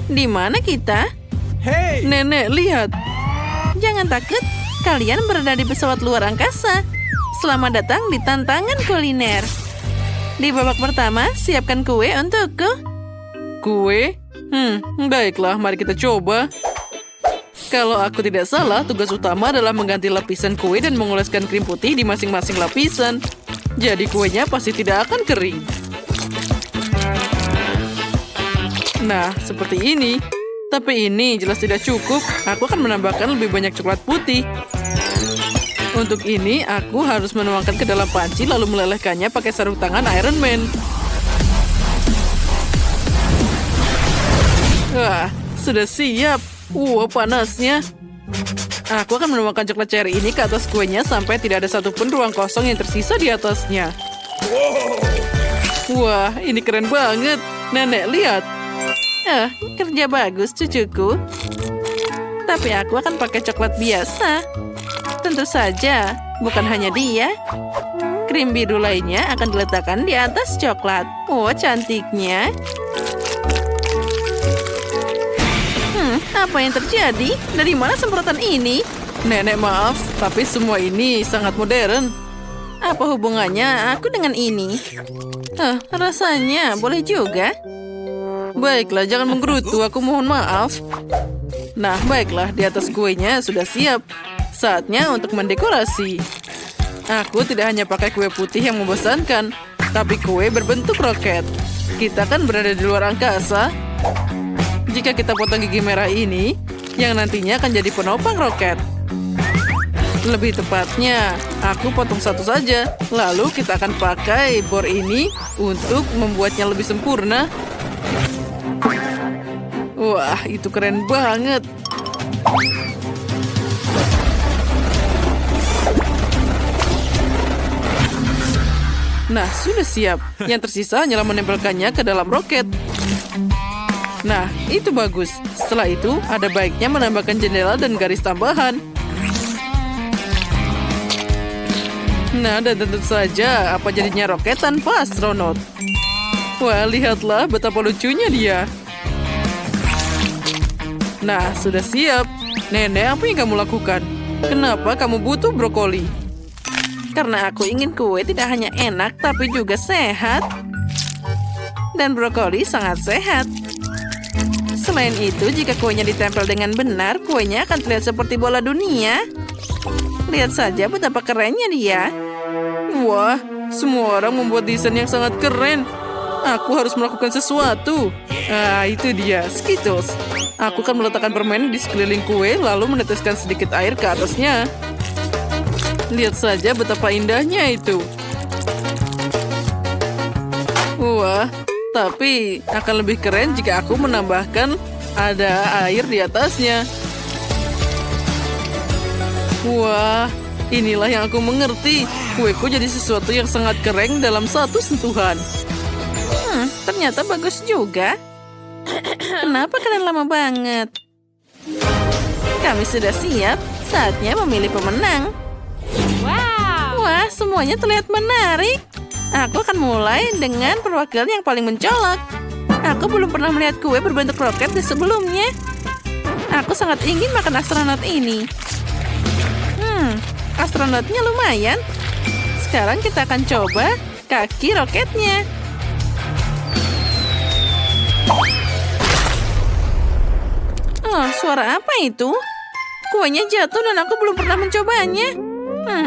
Di mana kita? Hey! Nenek, lihat. Jangan takut, kalian berada di pesawat luar angkasa. Selamat datang di tantangan kuliner. Di babak pertama, siapkan kue untukku. Kue? Baiklah, mari kita coba. Kalau aku tidak salah, tugas utama adalah mengganti lapisan kue dan mengoleskan krim putih di masing-masing lapisan. Jadi kuenya pasti tidak akan kering. Nah, seperti ini. Tapi ini jelas tidak cukup. Aku akan menambahkan lebih banyak coklat putih. Untuk ini, aku harus menuangkan ke dalam panci lalu melelehkannya pakai sarung tangan Iron Man. Wah, sudah siap. Panasnya. Aku akan menuangkan coklat cherry ini ke atas kuenya sampai tidak ada satupun ruang kosong yang tersisa di atasnya. Wah, ini keren banget. Nenek, lihat. Kerja bagus, cucuku. Tapi aku akan pakai coklat biasa. Tentu saja, bukan hanya dia. Krim biru lainnya akan diletakkan di atas coklat. Cantiknya. Apa yang terjadi? Dari mana semprotan ini? Nenek, maaf, tapi semua ini sangat modern. Apa hubungannya aku dengan ini? Rasanya boleh juga. Baiklah, jangan menggerutu, aku mohon maaf. Nah, baiklah, di atas kuenya sudah siap. Saatnya untuk mendekorasi. Aku tidak hanya pakai kue putih yang membosankan, tapi kue berbentuk roket. Kita kan berada di luar angkasa. Jika kita potong gigi merah ini, yang nantinya akan jadi penopang roket. Lebih tepatnya, aku potong satu saja. Lalu kita akan pakai bor ini untuk membuatnya lebih sempurna. Wah, itu keren banget. Nah, sudah siap. Yang tersisa hanyalah menempelkannya ke dalam roket. Nah, itu bagus. Setelah itu, ada baiknya menambahkan jendela dan garis tambahan. Nah, dan tentu saja, apa jadinya roket tanpa astronot? Wah, lihatlah betapa lucunya dia. Nah, sudah siap. Nenek, apa yang kamu lakukan? Kenapa kamu butuh brokoli? Karena aku ingin kue tidak hanya enak, tapi juga sehat. Dan brokoli sangat sehat. Selain itu, jika kuenya ditempel dengan benar, kuenya akan terlihat seperti bola dunia. Lihat saja betapa kerennya dia. Wah, semua orang membuat desain yang sangat keren. Aku harus melakukan sesuatu. Itu dia, Skittles. Aku akan meletakkan permen di sekeliling kue, lalu meneteskan sedikit air ke atasnya. Lihat saja betapa indahnya itu. Wah, tapi akan lebih keren jika aku menambahkan ada air di atasnya. Wah, inilah yang aku mengerti. Kueku jadi sesuatu yang sangat keren dalam satu sentuhan. Ternyata bagus juga. Kenapa kalian lama banget? Kami sudah siap. Saatnya memilih pemenang. Wah, semuanya terlihat menarik. Aku akan mulai dengan perwakilan yang paling mencolok. Aku belum pernah melihat kue berbentuk roket di sebelumnya. Aku sangat ingin makan astronot ini. Astronotnya lumayan. Sekarang kita akan coba kaki roketnya. Suara apa itu? Kuenya jatuh dan aku belum pernah mencobanya.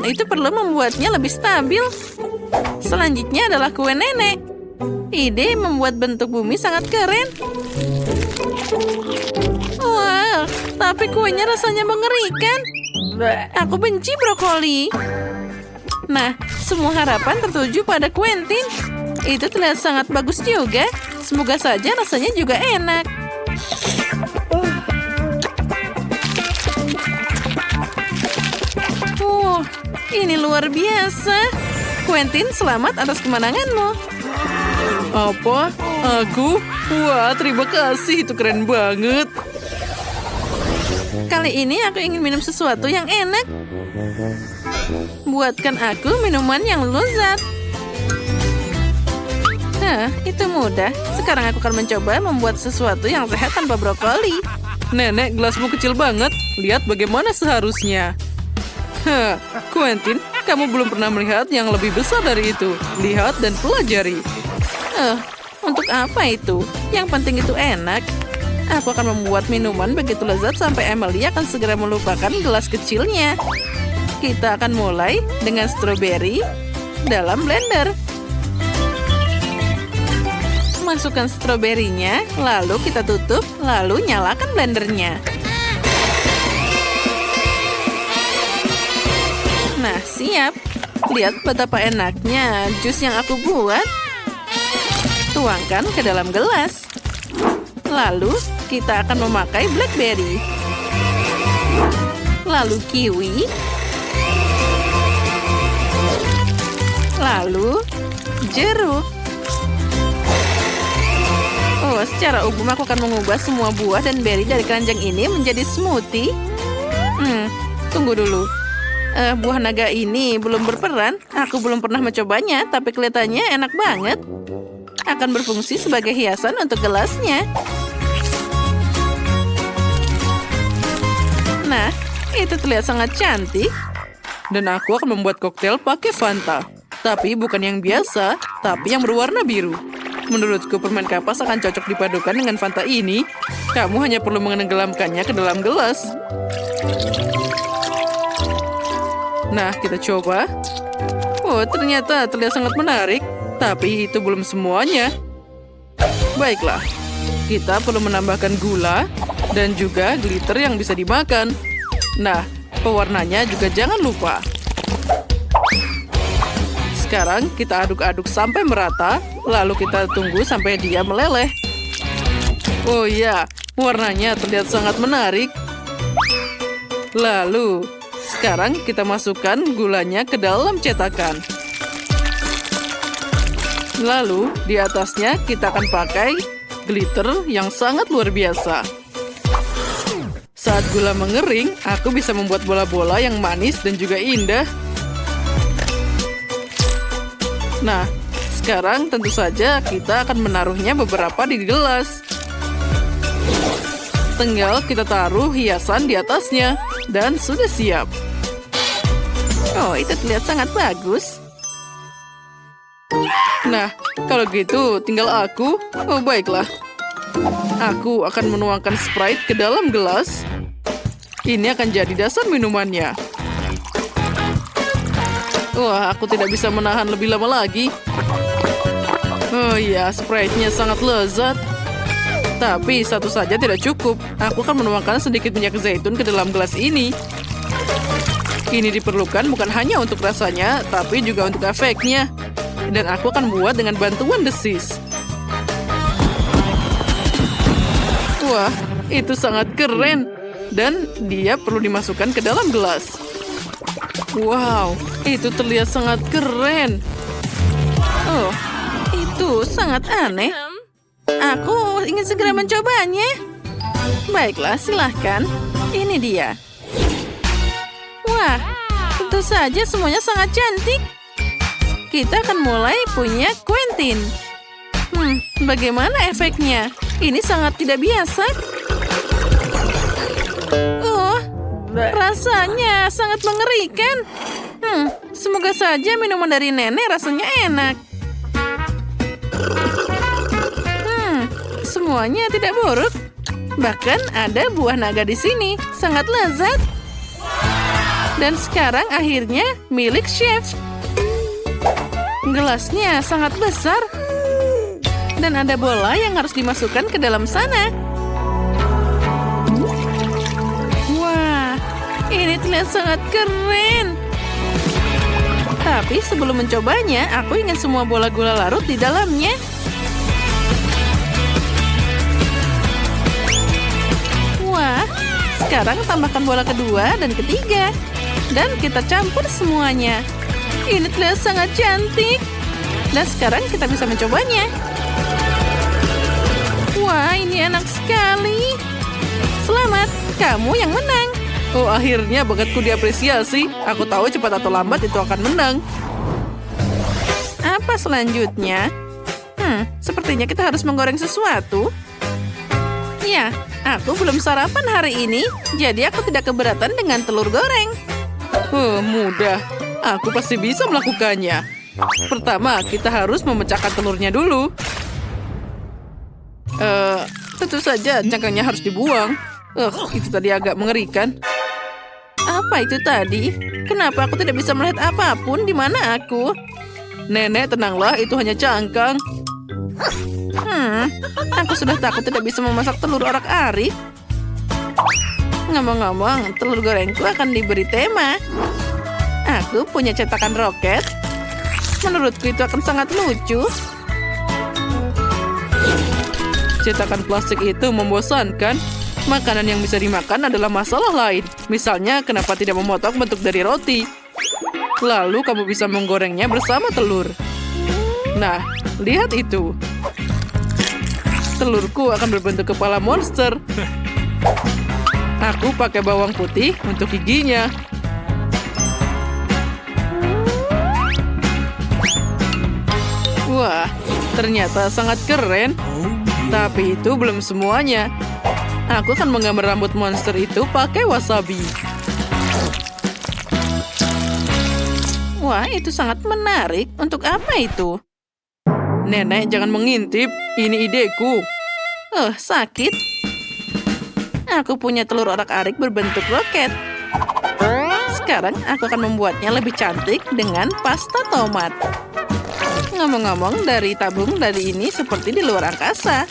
Itu perlu membuatnya lebih stabil. Selanjutnya adalah kue nenek. Ide membuat bentuk bumi sangat keren. Wah, tapi kuenya rasanya mengerikan. Aku benci brokoli. Nah, semua harapan tertuju pada Quentin. Itu terlihat sangat bagus juga. Semoga saja rasanya juga enak. Ini luar biasa. Quentin, selamat atas kemenanganmu. Apa? Aku? Wah, terima kasih. Itu keren banget. Kali ini aku ingin minum sesuatu yang enak. Buatkan aku minuman yang lezat. Itu mudah. Sekarang aku akan mencoba membuat sesuatu yang sehat tanpa brokoli. Nenek, gelasmu kecil banget. Lihat bagaimana seharusnya. Quentin, kamu belum pernah melihat yang lebih besar dari itu. Lihat dan pelajari. Untuk apa itu? Yang penting itu enak. Aku akan membuat minuman begitu lezat sampai Emily akan segera melupakan gelas kecilnya. Kita akan mulai dengan stroberi dalam blender. Masukkan stroberinya, lalu kita tutup, lalu nyalakan blendernya. Nah, siap. Lihat betapa enaknya jus yang aku buat. Tuangkan ke dalam gelas. Lalu, kita akan memakai blackberry. Lalu kiwi. Lalu, jeruk. Secara umum aku akan mengubah semua buah dan beri dari keranjang ini menjadi smoothie. Tunggu dulu. Buah naga ini belum berperan. Aku belum pernah mencobanya, tapi kelihatannya enak banget. Akan berfungsi sebagai hiasan untuk gelasnya. Nah, itu terlihat sangat cantik. Dan aku akan membuat koktail pakai Fanta. Tapi bukan yang biasa, tapi yang berwarna biru. Menurutku permen kapas akan cocok dipadukan dengan Fanta ini. Kamu hanya perlu menenggelamkannya ke dalam gelas. Nah, kita coba. Ternyata terlihat sangat menarik. Tapi itu belum semuanya. Baiklah, kita perlu menambahkan gula dan juga glitter yang bisa dimakan. Nah, pewarnanya juga jangan lupa. Sekarang kita aduk-aduk sampai merata, lalu kita tunggu sampai dia meleleh. Oh iya, warnanya terlihat sangat menarik. Lalu, sekarang kita masukkan gulanya ke dalam cetakan. Lalu, di atasnya kita akan pakai glitter yang sangat luar biasa. Saat gula mengering, aku bisa membuat bola-bola yang manis dan juga indah. Nah, sekarang tentu saja kita akan menaruhnya beberapa di gelas. Tinggal kita taruh hiasan di atasnya, dan sudah siap. Itu terlihat sangat bagus. Nah, kalau gitu tinggal aku. Baiklah. Aku akan menuangkan Sprite ke dalam gelas. Ini akan jadi dasar minumannya. Aku tidak bisa menahan lebih lama lagi. Iya, Sprite-nya sangat lezat. Tapi satu saja tidak cukup. Aku akan menuangkan sedikit minyak zaitun ke dalam gelas ini. Ini diperlukan bukan hanya untuk rasanya, tapi juga untuk efeknya. Dan aku akan buat dengan bantuan desis. Itu sangat keren. Dan dia perlu dimasukkan ke dalam gelas. Wow, itu terlihat sangat keren. Itu sangat aneh. Aku ingin segera mencobanya. Baiklah, silahkan. Ini dia. Wah, tentu saja semuanya sangat cantik. Kita akan mulai punya Quentin. Bagaimana efeknya? Ini sangat tidak biasa. Rasanya sangat mengerikan. Semoga saja minuman dari nenek rasanya enak. Semuanya tidak buruk. Bahkan ada buah naga di sini. Sangat lezat. Dan sekarang akhirnya milik chef. Gelasnya sangat besar. Dan ada bola yang harus dimasukkan ke dalam sana. Ini terlihat sangat keren. Tapi sebelum mencobanya, aku ingin semua bola gula larut di dalamnya. Wah, sekarang tambahkan bola kedua dan ketiga. Dan kita campur semuanya. Ini terlihat sangat cantik. Dan sekarang kita bisa mencobanya. Wah, ini enak sekali. Selamat, kamu yang menang. Akhirnya bakatku diapresiasi. Aku tahu cepat atau lambat itu akan menang. Apa selanjutnya? Sepertinya kita harus menggoreng sesuatu. Ya, aku belum sarapan hari ini, jadi aku tidak keberatan dengan telur goreng. Mudah. Aku pasti bisa melakukannya. Pertama, kita harus memecahkan telurnya dulu. Tentu saja cangkangnya harus dibuang. Itu tadi agak mengerikan. Apa itu tadi? Kenapa aku tidak bisa melihat apapun? Di mana aku? Nenek, tenanglah, itu hanya cangkang. Aku sudah takut tidak bisa memasak telur orak-arik. Ngomong-ngomong, telur gorengku akan diberi tema. Aku punya cetakan roket. Menurutku itu akan sangat lucu. Cetakan plastik itu membosankan. Makanan yang bisa dimakan adalah masalah lain. Misalnya, kenapa tidak memotong bentuk dari roti? Lalu kamu bisa menggorengnya bersama telur. Nah, lihat itu. Telurku akan berbentuk kepala monster. Aku pakai bawang putih untuk giginya. Wah, ternyata sangat keren. Tapi itu belum semuanya. Aku akan menggambar rambut monster itu pakai wasabi. Wah, itu sangat menarik. Untuk apa itu? Nenek, jangan mengintip. Ini ideku. Sakit. Aku punya telur orak-arik berbentuk roket. Sekarang aku akan membuatnya lebih cantik dengan pasta tomat. Ngomong-ngomong, dari tabung dari ini seperti di luar angkasa.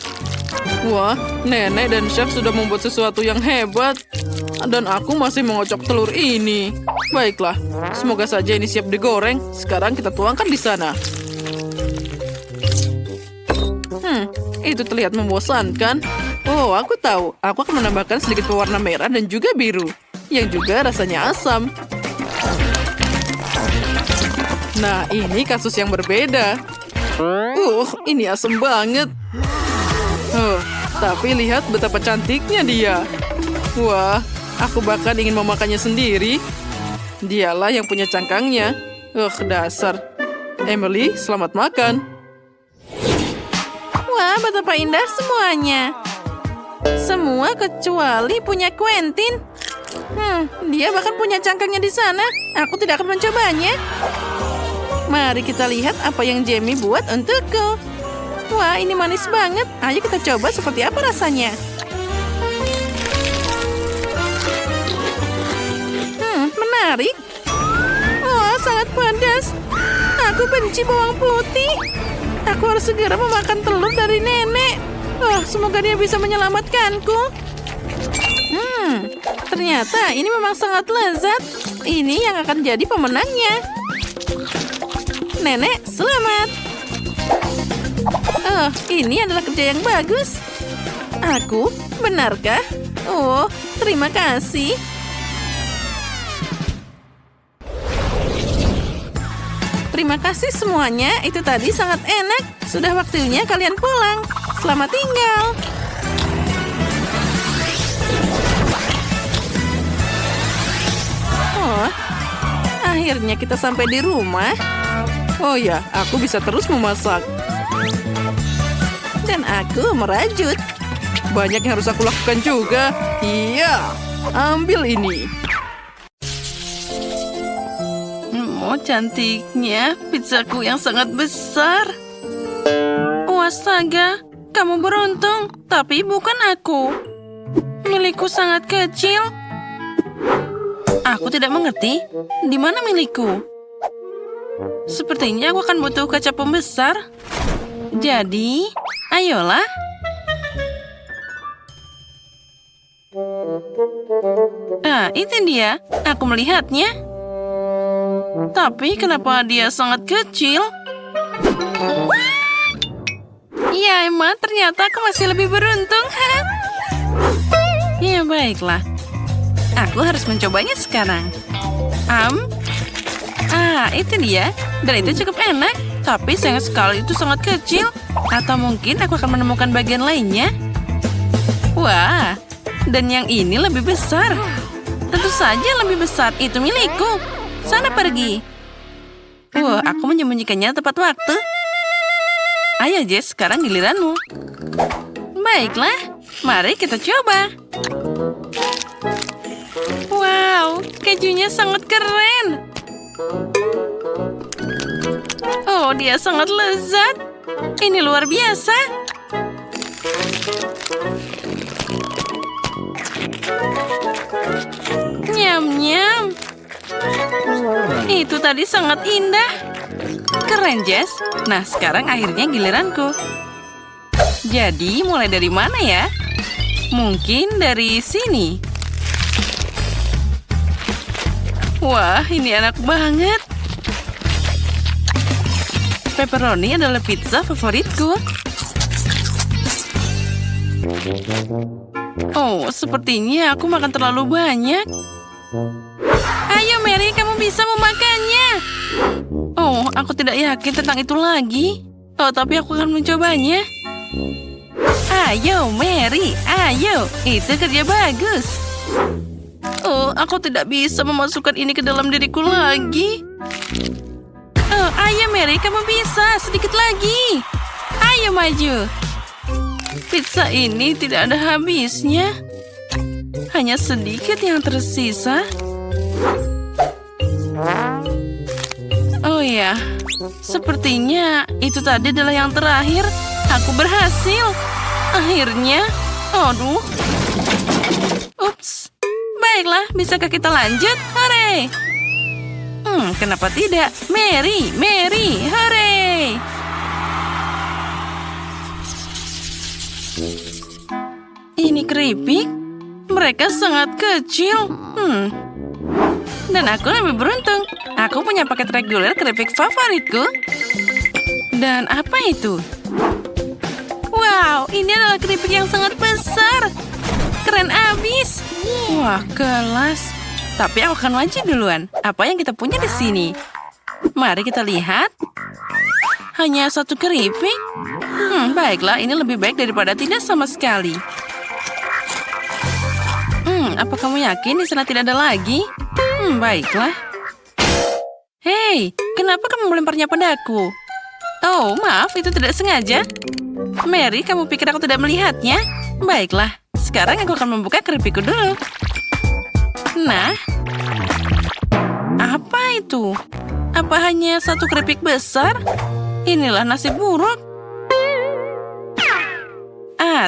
Wah, nenek dan chef sudah membuat sesuatu yang hebat. Dan aku masih mengocok telur ini. Baiklah, semoga saja ini siap digoreng. Sekarang kita tuangkan di sana. Itu terlihat membosankan. Oh, aku tahu. Aku akan menambahkan sedikit pewarna merah dan juga biru. Yang juga rasanya asam. Nah, ini kasus yang berbeda. Ini asam banget. Tapi lihat betapa cantiknya dia. Wah, aku bahkan ingin memakannya sendiri. Dialah yang punya cangkangnya. Dasar. Emily, selamat makan. Wah, betapa indah semuanya. Semua kecuali punya Quentin. Dia bahkan punya cangkangnya di sana. Aku tidak akan mencobanya. Mari kita lihat apa yang Jamie buat untukku. Wah, ini manis banget. Ayo kita coba seperti apa rasanya. Menarik. Wah, sangat pedas. Aku benci bawang putih. Aku harus segera memakan telur dari nenek. Semoga dia bisa menyelamatkanku. Ternyata ini memang sangat lezat. Ini yang akan jadi pemenangnya. Nenek, selamat. Ini adalah kerja yang bagus. Aku, benarkah? Terima kasih. Terima kasih semuanya, itu tadi sangat enak. Sudah waktunya kalian pulang. Selamat tinggal. Akhirnya kita sampai di rumah. Oh ya, aku bisa terus memasak. Dan aku merajut. Banyak yang harus aku lakukan juga. Iya, ambil ini. Cantiknya pizzaku yang sangat besar. Astaga, kamu beruntung, tapi bukan aku. Milikku sangat kecil. Aku tidak mengerti, di mana milikku? Sepertinya aku akan butuh kaca pembesar. Jadi, ayolah. Itu dia. Aku melihatnya. Tapi kenapa dia sangat kecil? Ya, Emma, ternyata aku masih lebih beruntung. Ya, baiklah. Aku harus mencobanya sekarang. Itu dia. Dan itu cukup enak. Tapi sayang sekali itu sangat kecil. Atau mungkin aku akan menemukan bagian lainnya. Wah, dan yang ini lebih besar. Tentu saja lebih besar. Itu milikku. Sana pergi. Aku menyembunyikannya tepat waktu. Ayo Jess, sekarang giliranmu. Baiklah, mari kita coba. Wow, kejunya sangat keren. Oh, dia sangat lezat. Ini luar biasa. Nyam-nyam. Itu tadi sangat indah. Keren, Jess. Nah, sekarang akhirnya giliranku. Jadi, mulai dari mana ya? Mungkin dari sini. Wah, ini enak banget. Pepperoni adalah pizza favoritku. Oh, sepertinya aku makan terlalu banyak. Ayo Mary, kamu bisa memakannya. Oh, aku tidak yakin tentang itu lagi. Oh, tapi aku akan mencobanya. Ayo Mary, ayo. Itu kerja bagus. Oh, aku tidak bisa memasukkan ini ke dalam diriku lagi. Oh, ayo Mary, kamu bisa. Sedikit lagi. Ayo maju. Pizza ini tidak ada habisnya. Hanya sedikit yang tersisa. Oh ya, sepertinya itu tadi adalah yang terakhir. Aku berhasil. Akhirnya. Aduh. Ups. Baiklah, bisakah kita lanjut? Hore! Kenapa tidak? Mary, Mary, hore! Ini keripik. Mereka sangat kecil. Dan aku lebih beruntung. Aku punya paket reguler keripik favoritku. Dan apa itu? Wow, ini adalah keripik yang sangat besar. Keren abis. Wah, kelas. Tapi aku akan maju duluan. Apa yang kita punya di sini? Mari kita lihat. Hanya satu keripik. Baiklah, ini lebih baik daripada tidak sama sekali. Apa kamu yakin di sana tidak ada lagi? Baiklah. Hei, kenapa kamu melemparnya padaku? Oh, maaf, itu tidak sengaja. Mary, kamu pikir aku tidak melihatnya? Baiklah, sekarang aku akan membuka keripikku dulu. Nah, apa itu? Apa hanya satu keripik besar? Inilah nasi buruk.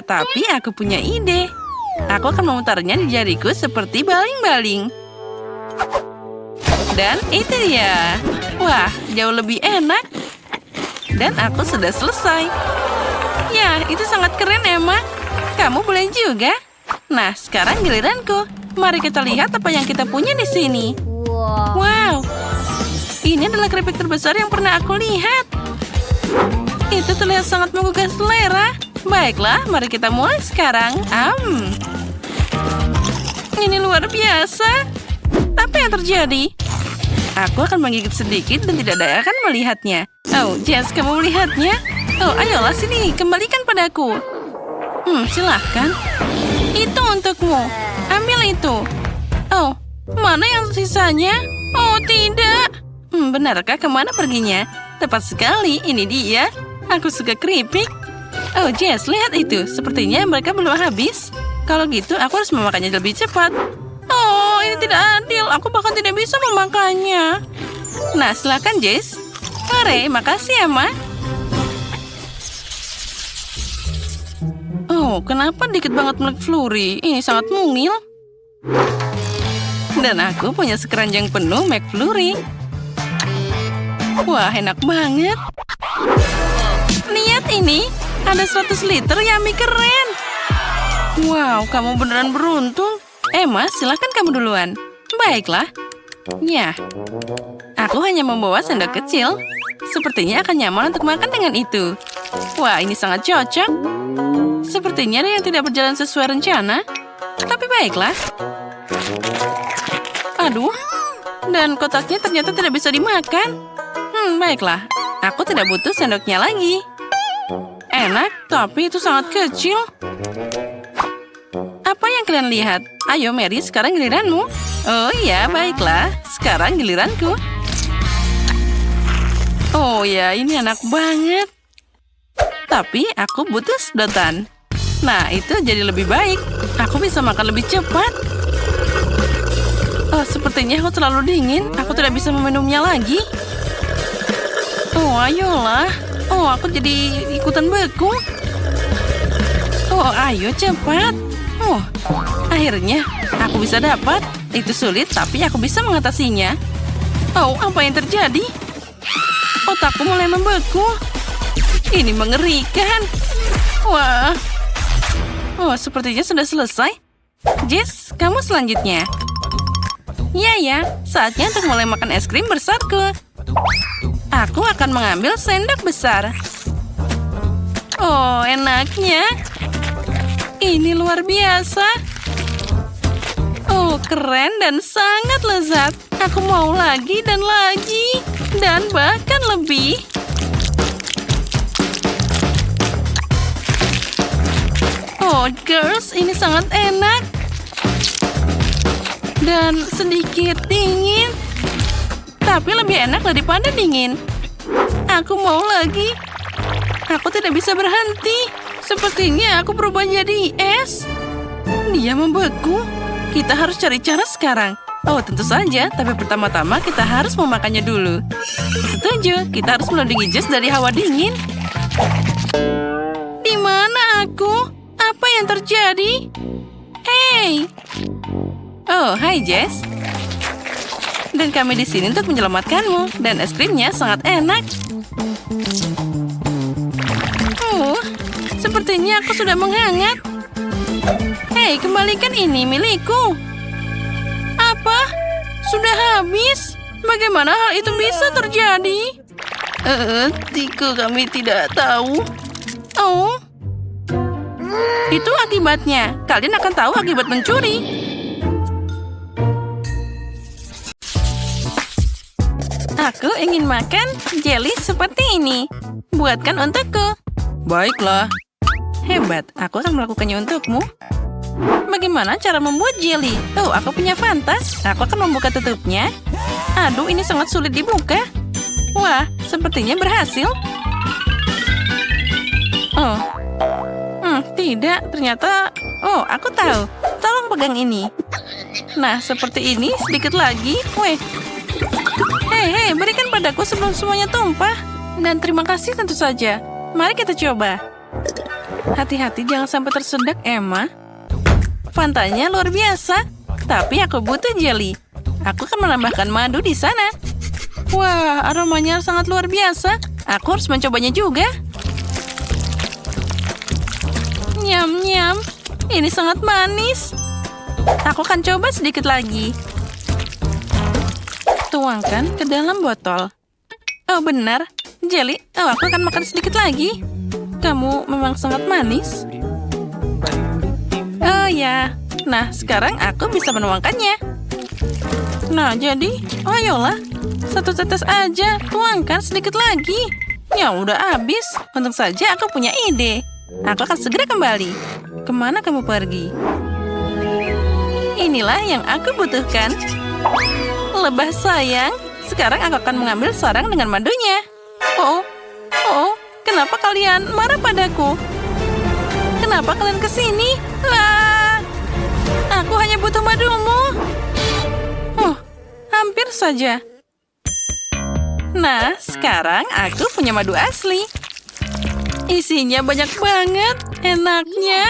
Tapi aku punya ide. Aku akan memutarnya di jariku seperti baling-baling. Dan itu dia. Wah, jauh lebih enak. Dan aku sudah selesai. Ya, itu sangat keren, Emma. Kamu boleh juga. Nah, sekarang giliranku. Mari kita lihat apa yang kita punya di sini. Wow. Ini adalah keripik terbesar yang pernah aku lihat. Itu terlihat sangat menggugah selera. Baiklah, mari kita mulai sekarang. Ini luar biasa. Apa yang terjadi? Aku akan menggigit sedikit dan tidak ada akan melihatnya. Oh, Jess, kamu melihatnya? Oh, ayolah sini, kembalikan padaku. Silahkan. Itu untukmu. Ambil itu. Oh, mana yang sisanya? Oh, tidak. Benarkah kemana perginya? Tepat sekali, ini dia. Aku suka keripik. Oh, Jess, lihat itu. Sepertinya mereka belum habis. Kalau gitu, aku harus memakannya lebih cepat. Oh, ini tidak adil. Aku bahkan tidak bisa memakannya. Nah, silakan, Jess. Hore, makasih ya, Ma. Oh, kenapa dikit banget McFlurry? Ini sangat mungil. Dan aku punya sekeranjang penuh McFlurry. Wah, enak banget. Lihat ini. Ada 100 liter yummy keren. Wow, kamu beneran beruntung. Emma, silakan kamu duluan. Baiklah. Ya, aku hanya membawa sendok kecil. Sepertinya akan nyaman untuk makan dengan itu. Wah, ini sangat cocok. Sepertinya ada yang tidak berjalan sesuai rencana. Tapi baiklah. Aduh. Dan kotaknya ternyata tidak bisa dimakan. Baiklah. Aku tidak butuh sendoknya lagi. Enak, tapi itu sangat kecil. Apa yang kalian lihat? Ayo, Mary, sekarang giliranmu. Oh iya, baiklah. Sekarang giliranku. Oh ya, ini enak banget. Tapi aku butuh sedotan. Nah, itu jadi lebih baik. Aku bisa makan lebih cepat. Oh, sepertinya aku terlalu dingin. Aku tidak bisa meminumnya lagi. Oh, ayolah. Oh, aku jadi ikutan beku. Oh, ayo cepat. Oh, akhirnya aku bisa dapat. Itu sulit, tapi aku bisa mengatasinya. Oh, apa yang terjadi? Otakku mulai membeku. Ini mengerikan. Wah. Oh, sepertinya sudah selesai. Jess, kamu selanjutnya. Ya, saatnya untuk mulai makan es krim besarku. Aku akan mengambil sendok besar. Oh, enaknya. Ini luar biasa. Oh, keren dan sangat lezat. Aku mau lagi dan lagi. Dan bahkan lebih. Oh, girls, ini sangat enak. Dan sedikit dingin. Tapi lebih enak daripada dingin. Aku mau lagi. Aku tidak bisa berhenti. Sepertinya aku berubah jadi es. Dia membeku. Kita harus cari cara sekarang. Oh, tentu saja. Tapi pertama-tama kita harus memakannya dulu. Setuju. Kita harus melindungi Jess dari hawa dingin. Di mana aku? Apa yang terjadi? Hey. Oh, hai Jess. Dan kami di sini untuk menyelamatkanmu. Dan es krimnya sangat enak. Oh, sepertinya aku sudah menghangat. Hei, kembalikan ini milikku. Apa? Sudah habis? Bagaimana hal itu bisa terjadi? Tiku, kami tidak tahu. Oh, itu akibatnya. Kalian akan tahu akibat mencuri. Aku ingin makan jelly seperti ini. Buatkan untukku. Baiklah. Hebat, aku akan melakukannya untukmu. Bagaimana cara membuat jelly? Oh, aku punya fantas. Aku akan membuka tutupnya. Aduh, ini sangat sulit dibuka. Wah, sepertinya berhasil. Oh. Tidak, ternyata... Oh, aku tahu. Tolong pegang ini. Nah, seperti ini, sedikit lagi. Weh. Hei, berikan padaku sebelum semuanya tumpah. Dan terima kasih tentu saja. Mari kita coba. Hati-hati jangan sampai tersedak, Emma. Fantanya luar biasa. Tapi aku butuh jelly. Aku akan menambahkan madu di sana. Wah, aromanya sangat luar biasa. Aku harus mencobanya juga. Nyam-nyam. Ini sangat manis. Aku akan coba sedikit lagi. Tuangkan ke dalam botol. Oh, benar. Jelly. Oh, aku akan makan sedikit lagi. Kamu memang sangat manis. Oh ya. Nah, sekarang aku bisa menuangkannya. Nah, jadi, ayolah. Satu tetes aja. Tuangkan sedikit lagi. Ya, udah habis. Untung saja aku punya ide. Aku akan segera kembali. Kemana kamu pergi? Inilah yang aku butuhkan. Lebah sayang. Sekarang aku akan mengambil sarang dengan madunya. Oh, kenapa kalian marah padaku? Kenapa kalian kesini? Lah, aku hanya butuh madumu. Oh, hampir saja. Nah, sekarang aku punya madu asli. Isinya banyak banget, enaknya.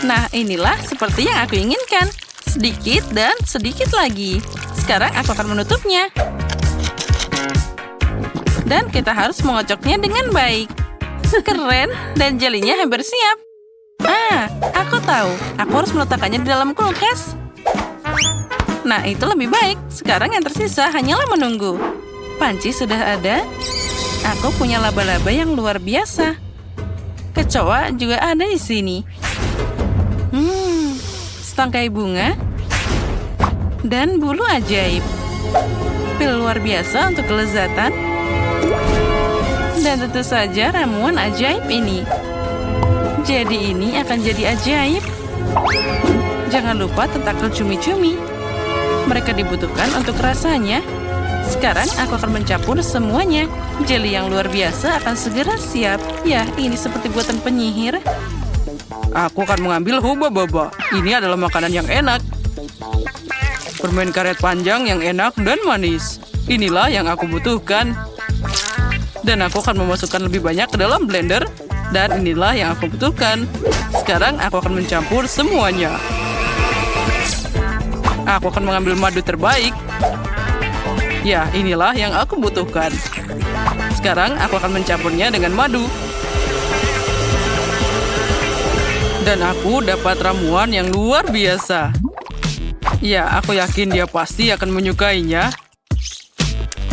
Nah, inilah seperti yang aku inginkan. Sedikit dan sedikit lagi. Sekarang aku akan menutupnya. Dan kita harus mengocoknya dengan baik. Keren, dan jelinya hampir siap. Ah, aku tahu. Aku harus meletakkannya di dalam kulkas. Nah, itu lebih baik. Sekarang yang tersisa hanyalah menunggu. Panci sudah ada. Aku punya laba-laba yang luar biasa. Kecoa juga ada di sini. Setangkai bunga. Dan bulu ajaib. Pil luar biasa untuk kelezatan. Dan tentu saja ramuan ajaib ini. Jadi ini akan jadi ajaib. Jangan lupa tentakel cumi-cumi. Mereka dibutuhkan untuk rasanya. Sekarang aku akan mencampur semuanya. Jelly yang luar biasa akan segera siap. Ya, ini seperti buatan penyihir. Aku akan mengambil huba-baba. Ini adalah makanan yang enak. Permen karet panjang yang enak dan manis. Inilah yang aku butuhkan. Dan aku akan memasukkan lebih banyak ke dalam blender. Dan inilah yang aku butuhkan. Sekarang aku akan mencampur semuanya. Aku akan mengambil madu terbaik. Ya, inilah yang aku butuhkan. Sekarang aku akan mencampurnya dengan madu. Dan aku dapat ramuan yang luar biasa. Ya, aku yakin dia pasti akan menyukainya.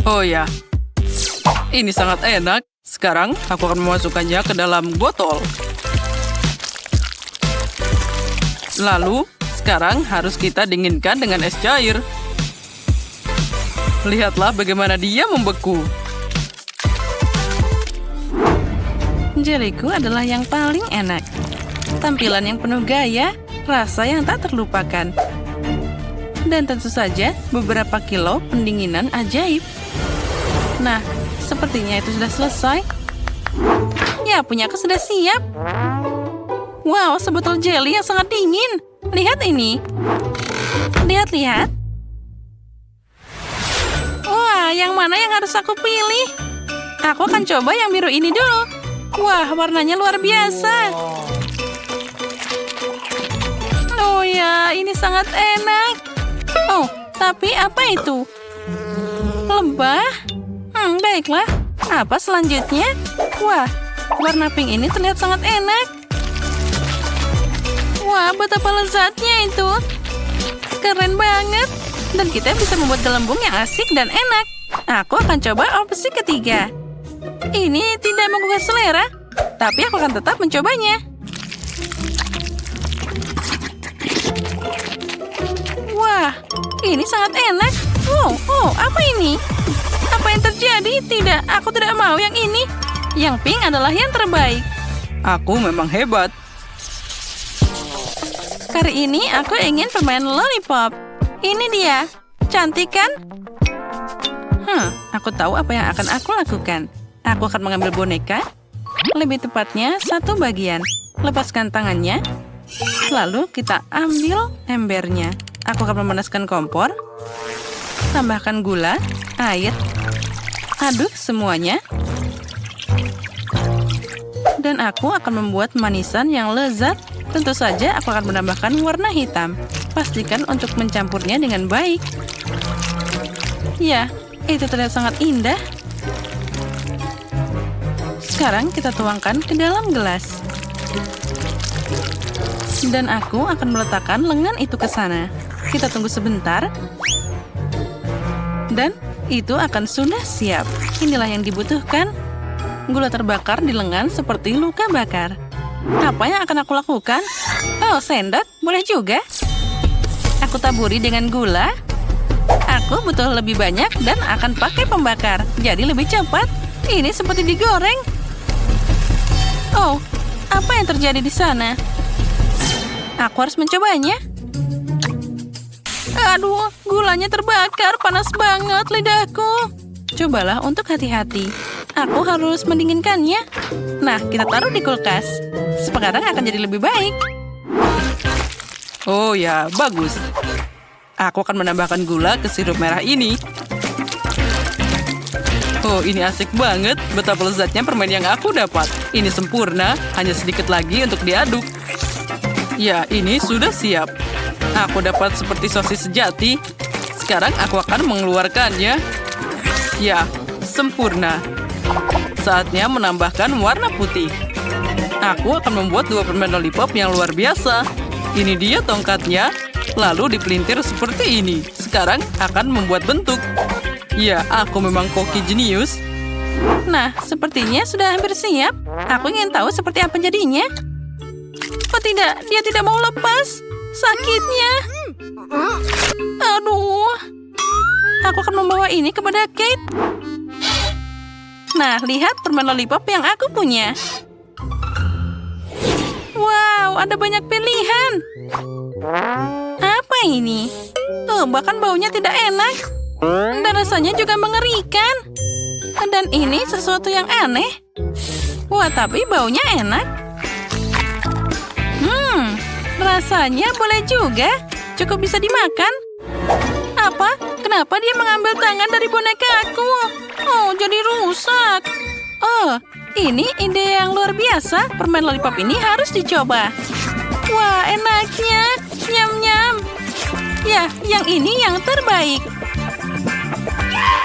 Oh ya, ini sangat enak. Sekarang aku akan memasukkannya ke dalam botol. Lalu, sekarang harus kita dinginkan dengan es cair. Lihatlah bagaimana dia membeku. Jellyku adalah yang paling enak. Tampilan yang penuh gaya, rasa yang tak terlupakan. Dan tentu saja beberapa kilo pendinginan ajaib. Nah, sepertinya itu sudah selesai. Ya, punyaku sudah siap. Wow, sebotol jelly yang sangat dingin. Lihat ini. Lihat-lihat. Wah, yang mana yang harus aku pilih? Aku akan coba yang biru ini dulu. Wah, warnanya luar biasa. Oh ya, ini sangat enak. Oh, tapi apa itu? Lebah? Baiklah. Apa selanjutnya? Wah, warna pink ini terlihat sangat enak. Wah, betapa lezatnya itu. Keren banget. Dan kita bisa membuat gelembung yang asik dan enak. Aku akan coba opsi ketiga. Ini tidak menggugah selera, tapi aku akan tetap mencobanya. Wah, ini sangat enak. Oh, apa ini? Apa yang terjadi? Tidak, aku tidak mau yang ini. Yang pink adalah yang terbaik. Aku memang hebat. Kali ini aku ingin permen lollipop. Ini dia. Cantik kan? Aku tahu apa yang akan aku lakukan. Aku akan mengambil boneka. Lebih tepatnya, satu bagian. Lepaskan tangannya. Lalu kita ambil embernya. Aku akan memanaskan kompor. Tambahkan gula, air. Aduk semuanya. Dan aku akan membuat manisan yang lezat. Tentu saja aku akan menambahkan warna hitam. Pastikan untuk mencampurnya dengan baik. Ya, itu terlihat sangat indah. Sekarang kita tuangkan ke dalam gelas. Dan aku akan meletakkan lengan itu ke sana. Kita tunggu sebentar. Dan itu akan sudah siap. Inilah yang dibutuhkan. Gula terbakar di lengan seperti luka bakar. Apa yang akan aku lakukan? Oh, sendok. Boleh juga. Aku taburi dengan gula. Aku butuh lebih banyak dan akan pakai pembakar. Jadi lebih cepat. Ini seperti digoreng. Oh, apa yang terjadi di sana? Aku harus mencobanya. Aduh, gulanya terbakar. Panas banget lidahku. Cobalah untuk hati-hati. Aku harus mendinginkannya. Nah, kita taruh di kulkas. Sekarang akan jadi lebih baik. Oh ya, bagus. Aku akan menambahkan gula ke sirup merah ini. Oh, ini asik banget. Betapa lezatnya permen yang aku dapat. Ini sempurna, hanya sedikit lagi untuk diaduk. Ya, ini sudah siap. Aku dapat seperti sosis sejati. Sekarang aku akan mengeluarkannya. Ya, sempurna. Saatnya menambahkan warna putih. Aku akan membuat 2 permen lollipop yang luar biasa. Ini dia tongkatnya. Lalu dipelintir seperti ini. Sekarang akan membuat bentuk. Ya, aku memang koki jenius. Nah, sepertinya sudah hampir siap. Aku ingin tahu seperti apa jadinya. Oh tidak, dia tidak mau lepas. Sakitnya. Aduh. Aku akan membawa ini kepada Kate. Nah, lihat permen lollipop yang aku punya. Wow, ada banyak pilihan. Apa ini? Bahkan baunya tidak enak. Dan rasanya juga mengerikan. Dan ini sesuatu yang aneh. Wah, tapi baunya enak. Rasanya boleh juga. Cukup bisa dimakan. Apa? Kenapa dia mengambil tangan dari boneka aku? Oh, jadi rusak. Oh, ini ide yang luar biasa. Permen lollipop ini harus dicoba. Wah, enaknya. Nyam-nyam. Ya, yang ini yang terbaik.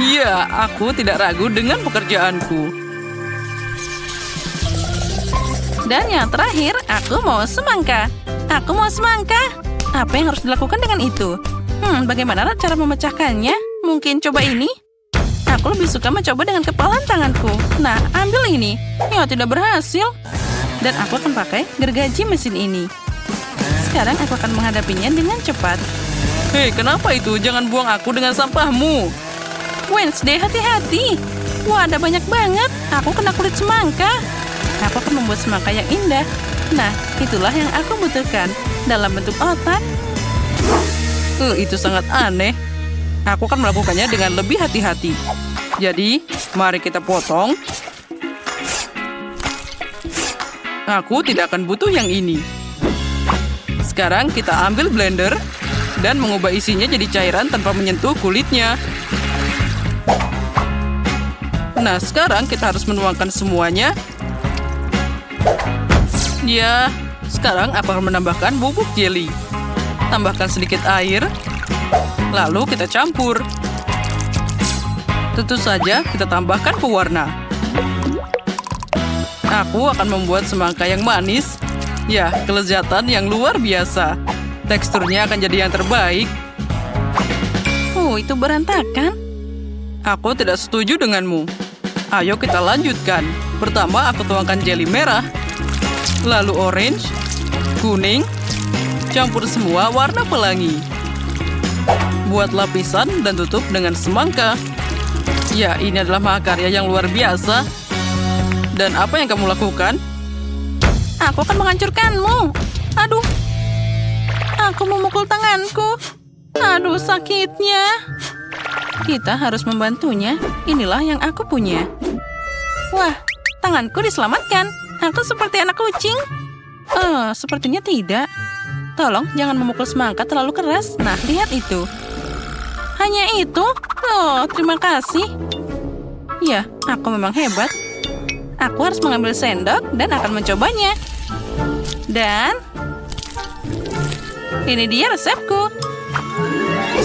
Ya, aku tidak ragu dengan pekerjaanku. Dan yang terakhir, aku mau semangka. Aku mau semangka. Apa yang harus dilakukan dengan itu? Bagaimana cara memecahkannya? Mungkin coba ini? Aku lebih suka mencoba dengan kepalan tanganku. Nah, ambil ini. Ya, tidak berhasil. Dan aku akan pakai gergaji mesin ini. Sekarang aku akan menghadapinya dengan cepat. Hei, kenapa itu? Jangan buang aku dengan sampahmu. Wednesday, hati-hati. Wah, ada banyak banget. Aku kena kulit semangka. Aku akan membuat semangka yang indah. Nah, itulah yang aku butuhkan. Dalam bentuk otak. Itu sangat aneh. Aku akan melakukannya dengan lebih hati-hati. Jadi, mari kita potong. Aku tidak akan butuh yang ini. Sekarang kita ambil blender dan mengubah isinya jadi cairan tanpa menyentuh kulitnya. Nah, sekarang kita harus menuangkan semuanya. Ya, sekarang aku akan menambahkan bubuk jelly. Tambahkan sedikit air, lalu kita campur. Tentu saja kita tambahkan pewarna. Aku akan membuat semangka yang manis. Ya, kelezatan yang luar biasa. Teksturnya akan jadi yang terbaik. Itu berantakan. Aku tidak setuju denganmu. Ayo kita lanjutkan. Pertama, aku tuangkan jelly merah, lalu orange, kuning, campur semua warna pelangi. Buat lapisan dan tutup dengan semangka. Ya, ini adalah mahakarya yang luar biasa. Dan apa yang kamu lakukan? Aku akan menghancurkanmu. Aduh. Aku memukul tanganku. Aduh, sakitnya. Kita harus membantunya. Inilah yang aku punya. Wah, tanganku diselamatkan. Aku seperti anak kucing. Sepertinya tidak. Tolong jangan memukul semangka terlalu keras. Nah, lihat itu. Hanya itu? Oh, terima kasih. Ya, aku memang hebat. Aku harus mengambil sendok dan akan mencobanya. Dan ini dia resepku.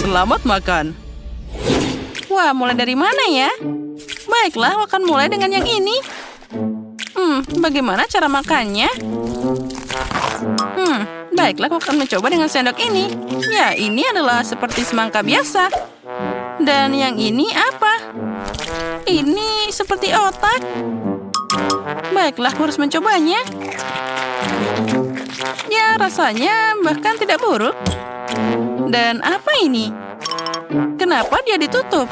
Selamat makan. Wah, mulai dari mana ya? Baiklah, aku akan mulai dengan yang ini. Bagaimana cara makannya? Baiklah, aku akan mencoba dengan sendok ini. Ya, ini adalah seperti semangka biasa. Dan yang ini apa? Ini seperti otak. Baiklah, aku harus mencobanya. Ya, rasanya bahkan tidak buruk. Dan apa ini? Kenapa dia ditutup?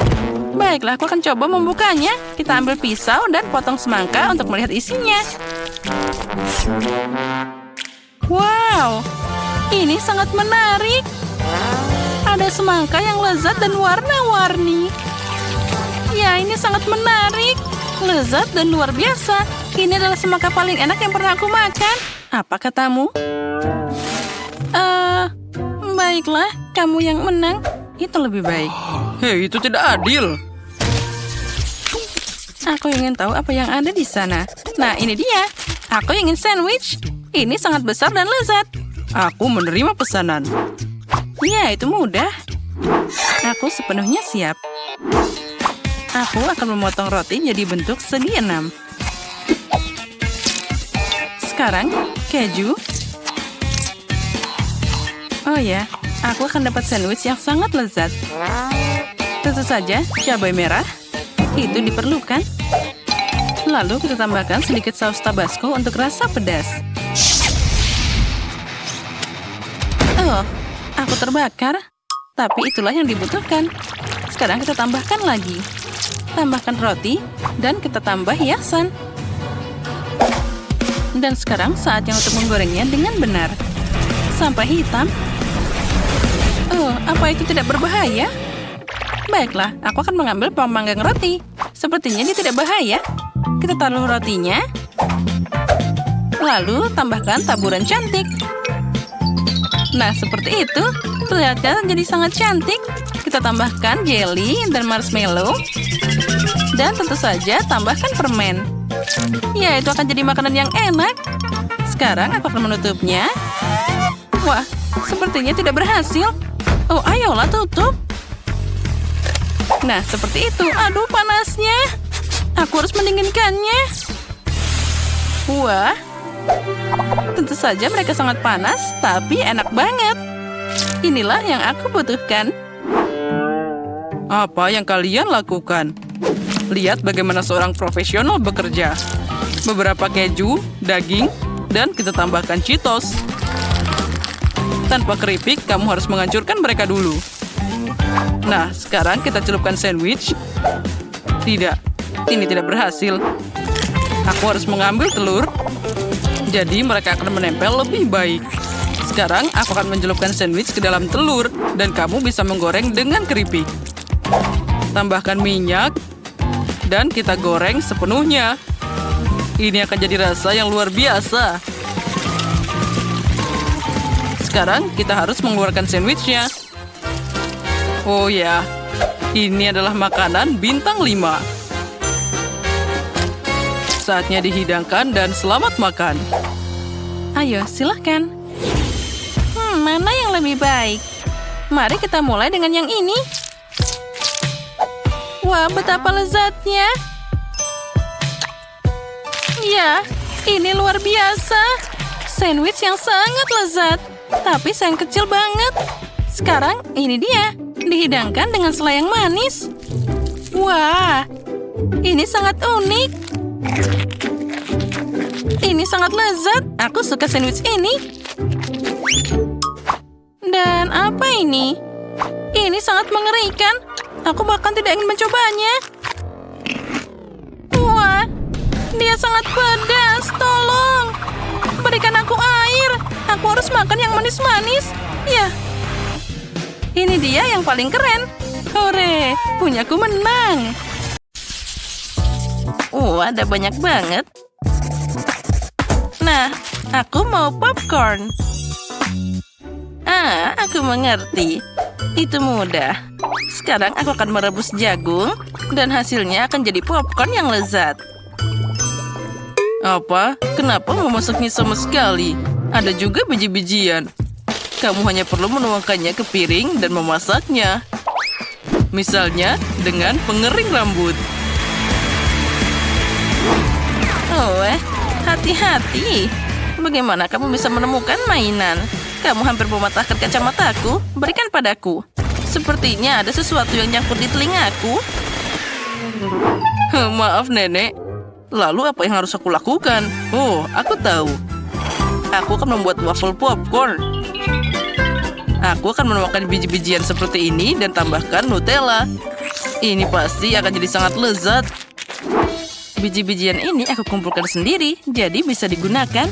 Baiklah, aku akan coba membukanya. Kita ambil pisau dan potong semangka untuk melihat isinya. Wow, ini sangat menarik. Ada semangka yang lezat dan warna-warni. Ya, ini sangat menarik. Lezat dan luar biasa. Ini adalah semangka paling enak yang pernah aku makan. Apa katamu? Baiklah, kamu yang menang. Itu lebih baik. Hei, itu tidak adil. Aku ingin tahu apa yang ada di sana. Nah, ini dia. Aku ingin sandwich. Ini sangat besar dan lezat. Aku menerima pesanan. Ya, itu mudah. Aku sepenuhnya siap. Aku akan memotong roti jadi bentuk segi 6. Sekarang, keju. Oh ya, aku akan dapat sandwich yang sangat lezat. Tentu saja, cabai merah. Itu diperlukan. Lalu kita tambahkan sedikit saus tabasco untuk rasa pedas. Oh, aku terbakar. Tapi itulah yang dibutuhkan. Sekarang kita tambahkan lagi. Tambahkan roti dan kita tambah hiasan. Dan sekarang saatnya untuk menggorengnya dengan benar. Sampai hitam. Oh, apa itu tidak berbahaya? Baiklah, aku akan mengambil pemanggang roti. Sepertinya dia tidak bahaya. Kita taruh rotinya. Lalu tambahkan taburan cantik. Nah, seperti itu. Terlihat jadi sangat cantik. Kita tambahkan jelly dan marshmallow. Dan tentu saja tambahkan permen. Ya, itu akan jadi makanan yang enak. Sekarang aku akan menutupnya. Wah, sepertinya tidak berhasil. Oh, ayolah tutup. Nah, seperti itu. Aduh, panasnya. Aku harus mendinginkannya. Wah. Tentu saja mereka sangat panas, tapi enak banget. Inilah yang aku butuhkan. Apa yang kalian lakukan? Lihat bagaimana seorang profesional bekerja. Beberapa keju, daging, dan kita tambahkan Cheetos. Tanpa keripik, kamu harus menghancurkan mereka dulu. Nah, sekarang kita celupkan sandwich. Tidak, ini tidak berhasil. Aku harus mengambil telur. Jadi mereka akan menempel lebih baik. Sekarang aku akan mencelupkan sandwich ke dalam telur. Dan kamu bisa menggoreng dengan keripik. Tambahkan minyak. Dan kita goreng sepenuhnya. Ini akan jadi rasa yang luar biasa. Sekarang kita harus mengeluarkan sandwichnya. Oh ya, ini adalah makanan bintang 5. Saatnya dihidangkan dan selamat makan. Ayo, silahkan. Mana yang lebih baik? Mari kita mulai dengan yang ini. Wah, betapa lezatnya. Ya, ini luar biasa. Sandwich yang sangat lezat. Tapi sayang kecil banget. Sekarang, ini dia. Dihidangkan dengan selai yang manis. Wah, ini sangat unik. Ini sangat lezat. Aku suka sandwich ini. Dan apa ini? Ini sangat mengerikan. Aku bahkan tidak ingin mencobanya. Wah, dia sangat pedas. Tolong, berikan aku air. Aku harus makan yang manis-manis. Ya, ini dia yang paling keren. Hore, punyaku menang. Ada banyak banget. Nah, aku mau popcorn. Aku mengerti. Itu mudah. Sekarang aku akan merebus jagung dan hasilnya akan jadi popcorn yang lezat. Apa? Kenapa memasaknya sama sekali? Ada juga biji-bijian. Kamu hanya perlu menuangkannya ke piring dan memasaknya. Misalnya dengan pengering rambut. Hati-hati. Bagaimana kamu bisa menemukan mainan? Kamu hampir mematahkan kacamataku. Berikan padaku. Sepertinya ada sesuatu yang nyangkut di telingaku. Maaf, Nenek. Lalu apa yang harus aku lakukan? Oh, aku tahu. Aku akan membuat waffle popcorn. Aku akan menuangkan biji-bijian seperti ini dan tambahkan Nutella. Ini pasti akan jadi sangat lezat. Biji-bijian ini aku kumpulkan sendiri, jadi bisa digunakan.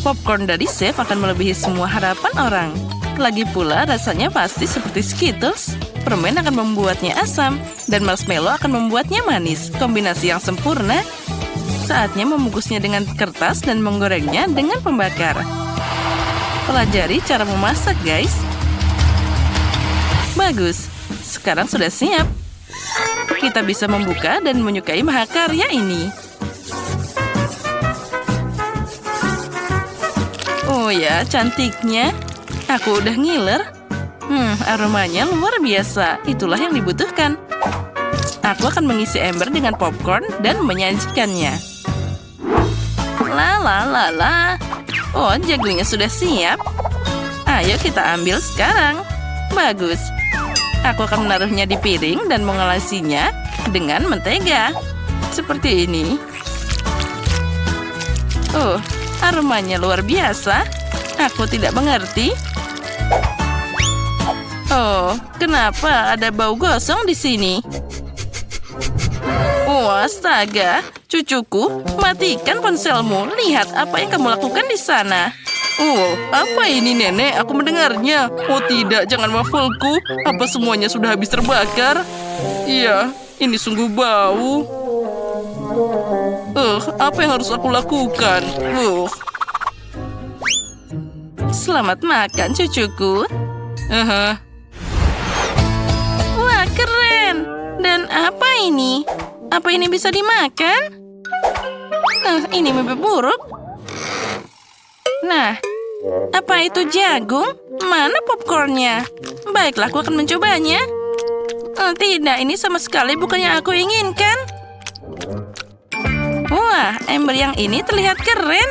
Popcorn dari chef akan melebihi semua harapan orang. Lagi pula rasanya pasti seperti Skittles. Permen akan membuatnya asam, dan marshmallow akan membuatnya manis. Kombinasi yang sempurna. Saatnya membungkusnya dengan kertas dan menggorengnya dengan pembakar. Pelajari cara memasak, guys. Bagus. Sekarang sudah siap. Kita bisa membuka dan menyukai mahakarya ini. Oh ya, cantiknya. Aku udah ngiler. Aromanya luar biasa. Itulah yang dibutuhkan. Aku akan mengisi ember dengan popcorn dan menyajikannya. La. Oh, jagungnya sudah siap. Ayo kita ambil sekarang. Bagus. Aku akan menaruhnya di piring dan mengolesinya dengan mentega. Seperti ini. Oh, aromanya luar biasa. Aku tidak mengerti. Oh, kenapa ada bau gosong di sini? Oh, astaga. Cucuku, matikan ponselmu. Lihat apa yang kamu lakukan di sana. Oh, apa ini nenek? Aku mendengarnya. Oh tidak, jangan wafelku. Apa semuanya sudah habis terbakar? Iya, ini sungguh bau. Apa yang harus aku lakukan? Selamat makan, cucuku. Wah, keren. Dan apa ini? Apa ini bisa dimakan? Ini mimpi buruk. Nah, apa itu jagung? Mana popcornnya? Baiklah, aku akan mencobanya. Tidak, ini sama sekali bukan yang aku inginkan. Wah, ember yang ini terlihat keren.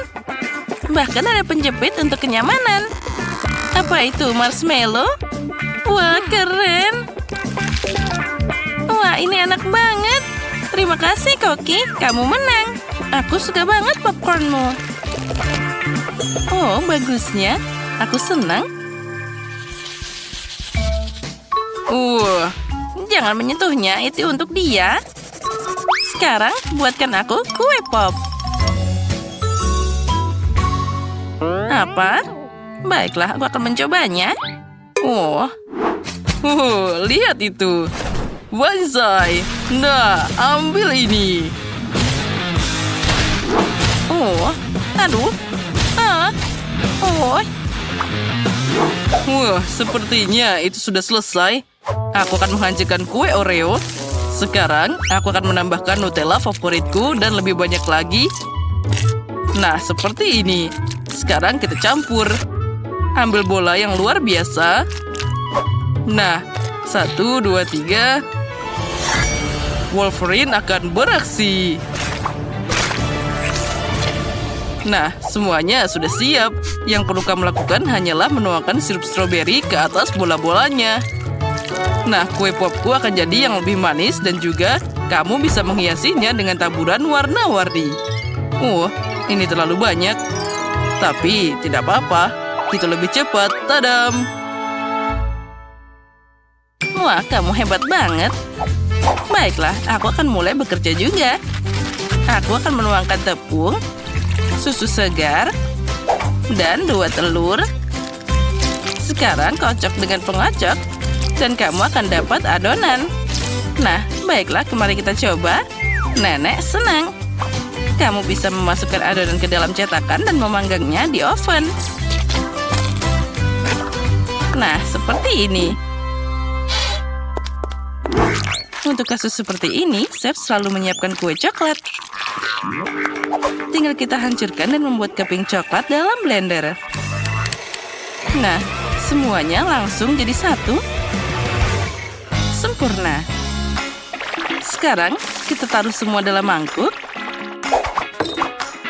Bahkan ada penjepit untuk kenyamanan. Apa itu, marshmallow? Wah, keren. Wah, ini enak banget. Terima kasih, Koki. Kamu menang. Aku suka banget popcornmu. Oh, bagusnya. Aku senang. Jangan menyentuhnya, itu untuk dia. Sekarang, buatkan aku kue pop. Apa? Baiklah, aku akan mencobanya. Lihat itu. Banzai. Nah, ambil ini. Aduh. Sepertinya itu sudah selesai. Aku akan menghancurkan kue Oreo. Sekarang, aku akan menambahkan Nutella favoritku dan lebih banyak lagi. Nah, seperti ini. Sekarang kita campur. Ambil bola yang luar biasa. Nah, 1, 2, 3. Wolverine akan beraksi. Nah, semuanya sudah siap. Yang perlu kamu lakukan hanyalah menuangkan sirup stroberi ke atas bola-bolanya. Nah, kue popku akan jadi yang lebih manis dan juga kamu bisa menghiasinya dengan taburan warna-warni. Ini terlalu banyak. Tapi tidak apa-apa. Itu lebih cepat. Tadam! Wah, kamu hebat banget. Baiklah, aku akan mulai bekerja juga. Aku akan menuangkan tepung, susu segar, dan 2 telur. Sekarang kocok dengan pengocok, dan kamu akan dapat adonan. Nah, baiklah, mari kita coba. Nenek senang. Kamu bisa memasukkan adonan ke dalam cetakan dan memanggangnya di oven. Nah, seperti ini. Untuk kasus seperti ini, chef selalu menyiapkan kue coklat. Tinggal kita hancurkan dan membuat keping coklat dalam blender. Nah, semuanya langsung jadi satu. Sempurna. Sekarang, kita taruh semua dalam mangkuk.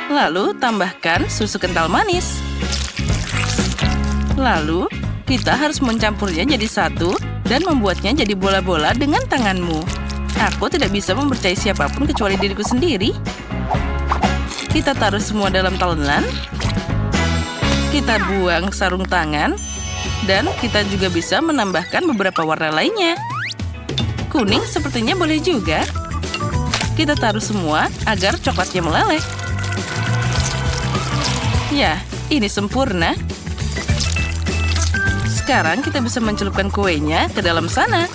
Lalu, tambahkan susu kental manis. Lalu, kita harus mencampurnya jadi satu dan membuatnya jadi bola-bola dengan tanganmu. Aku tidak bisa mempercayai siapapun kecuali diriku sendiri. Kita taruh semua dalam talenan. Kita buang sarung tangan. Dan kita juga bisa menambahkan beberapa warna lainnya. Kuning sepertinya boleh juga. Kita taruh semua agar coklatnya meleleh. Ya, ini sempurna. Sekarang kita bisa mencelupkan kuenya ke dalam sana.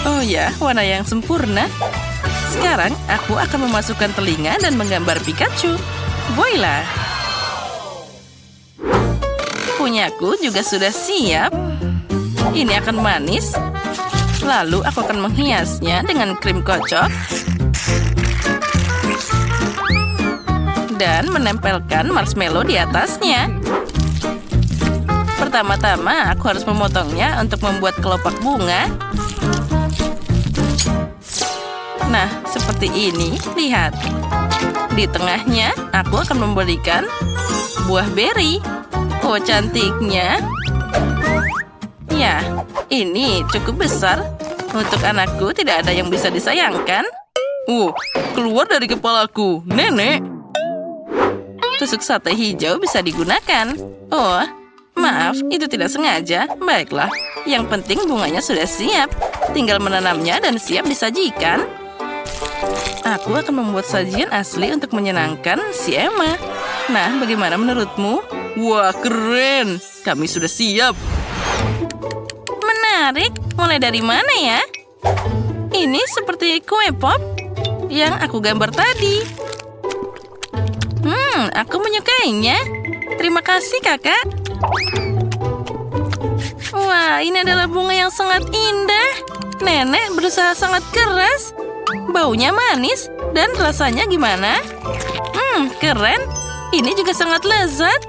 Oh ya, warna yang sempurna. Sekarang aku akan memasukkan telinga dan menggambar Pikachu. Voila! Punyaku juga sudah siap. Ini akan manis. Lalu aku akan menghiasnya dengan krim kocok. Dan menempelkan marshmallow di atasnya. Pertama-tama, aku harus memotongnya untuk membuat kelopak bunga. Nah, seperti ini. Lihat. Di tengahnya, aku akan memberikan buah beri. Oh, cantiknya. Ya, ini cukup besar. Untuk anakku tidak ada yang bisa disayangkan. Keluar dari kepalaku. Nenek. Tusuk sate hijau bisa digunakan. Oh, maaf, itu tidak sengaja. Baiklah, yang penting bunganya sudah siap. Tinggal menanamnya dan siap disajikan. Aku akan membuat sajian asli untuk menyenangkan si Emma. Nah, bagaimana menurutmu? Wah, keren. Kami sudah siap. Menarik. Mulai dari mana ya? Ini seperti kue pop yang aku gambar tadi. Aku menyukainya. Terima kasih, Kakak. Wah, ini adalah bunga yang sangat indah. Nenek berusaha sangat keras. Baunya manis dan rasanya gimana? Keren. Ini juga sangat lezat.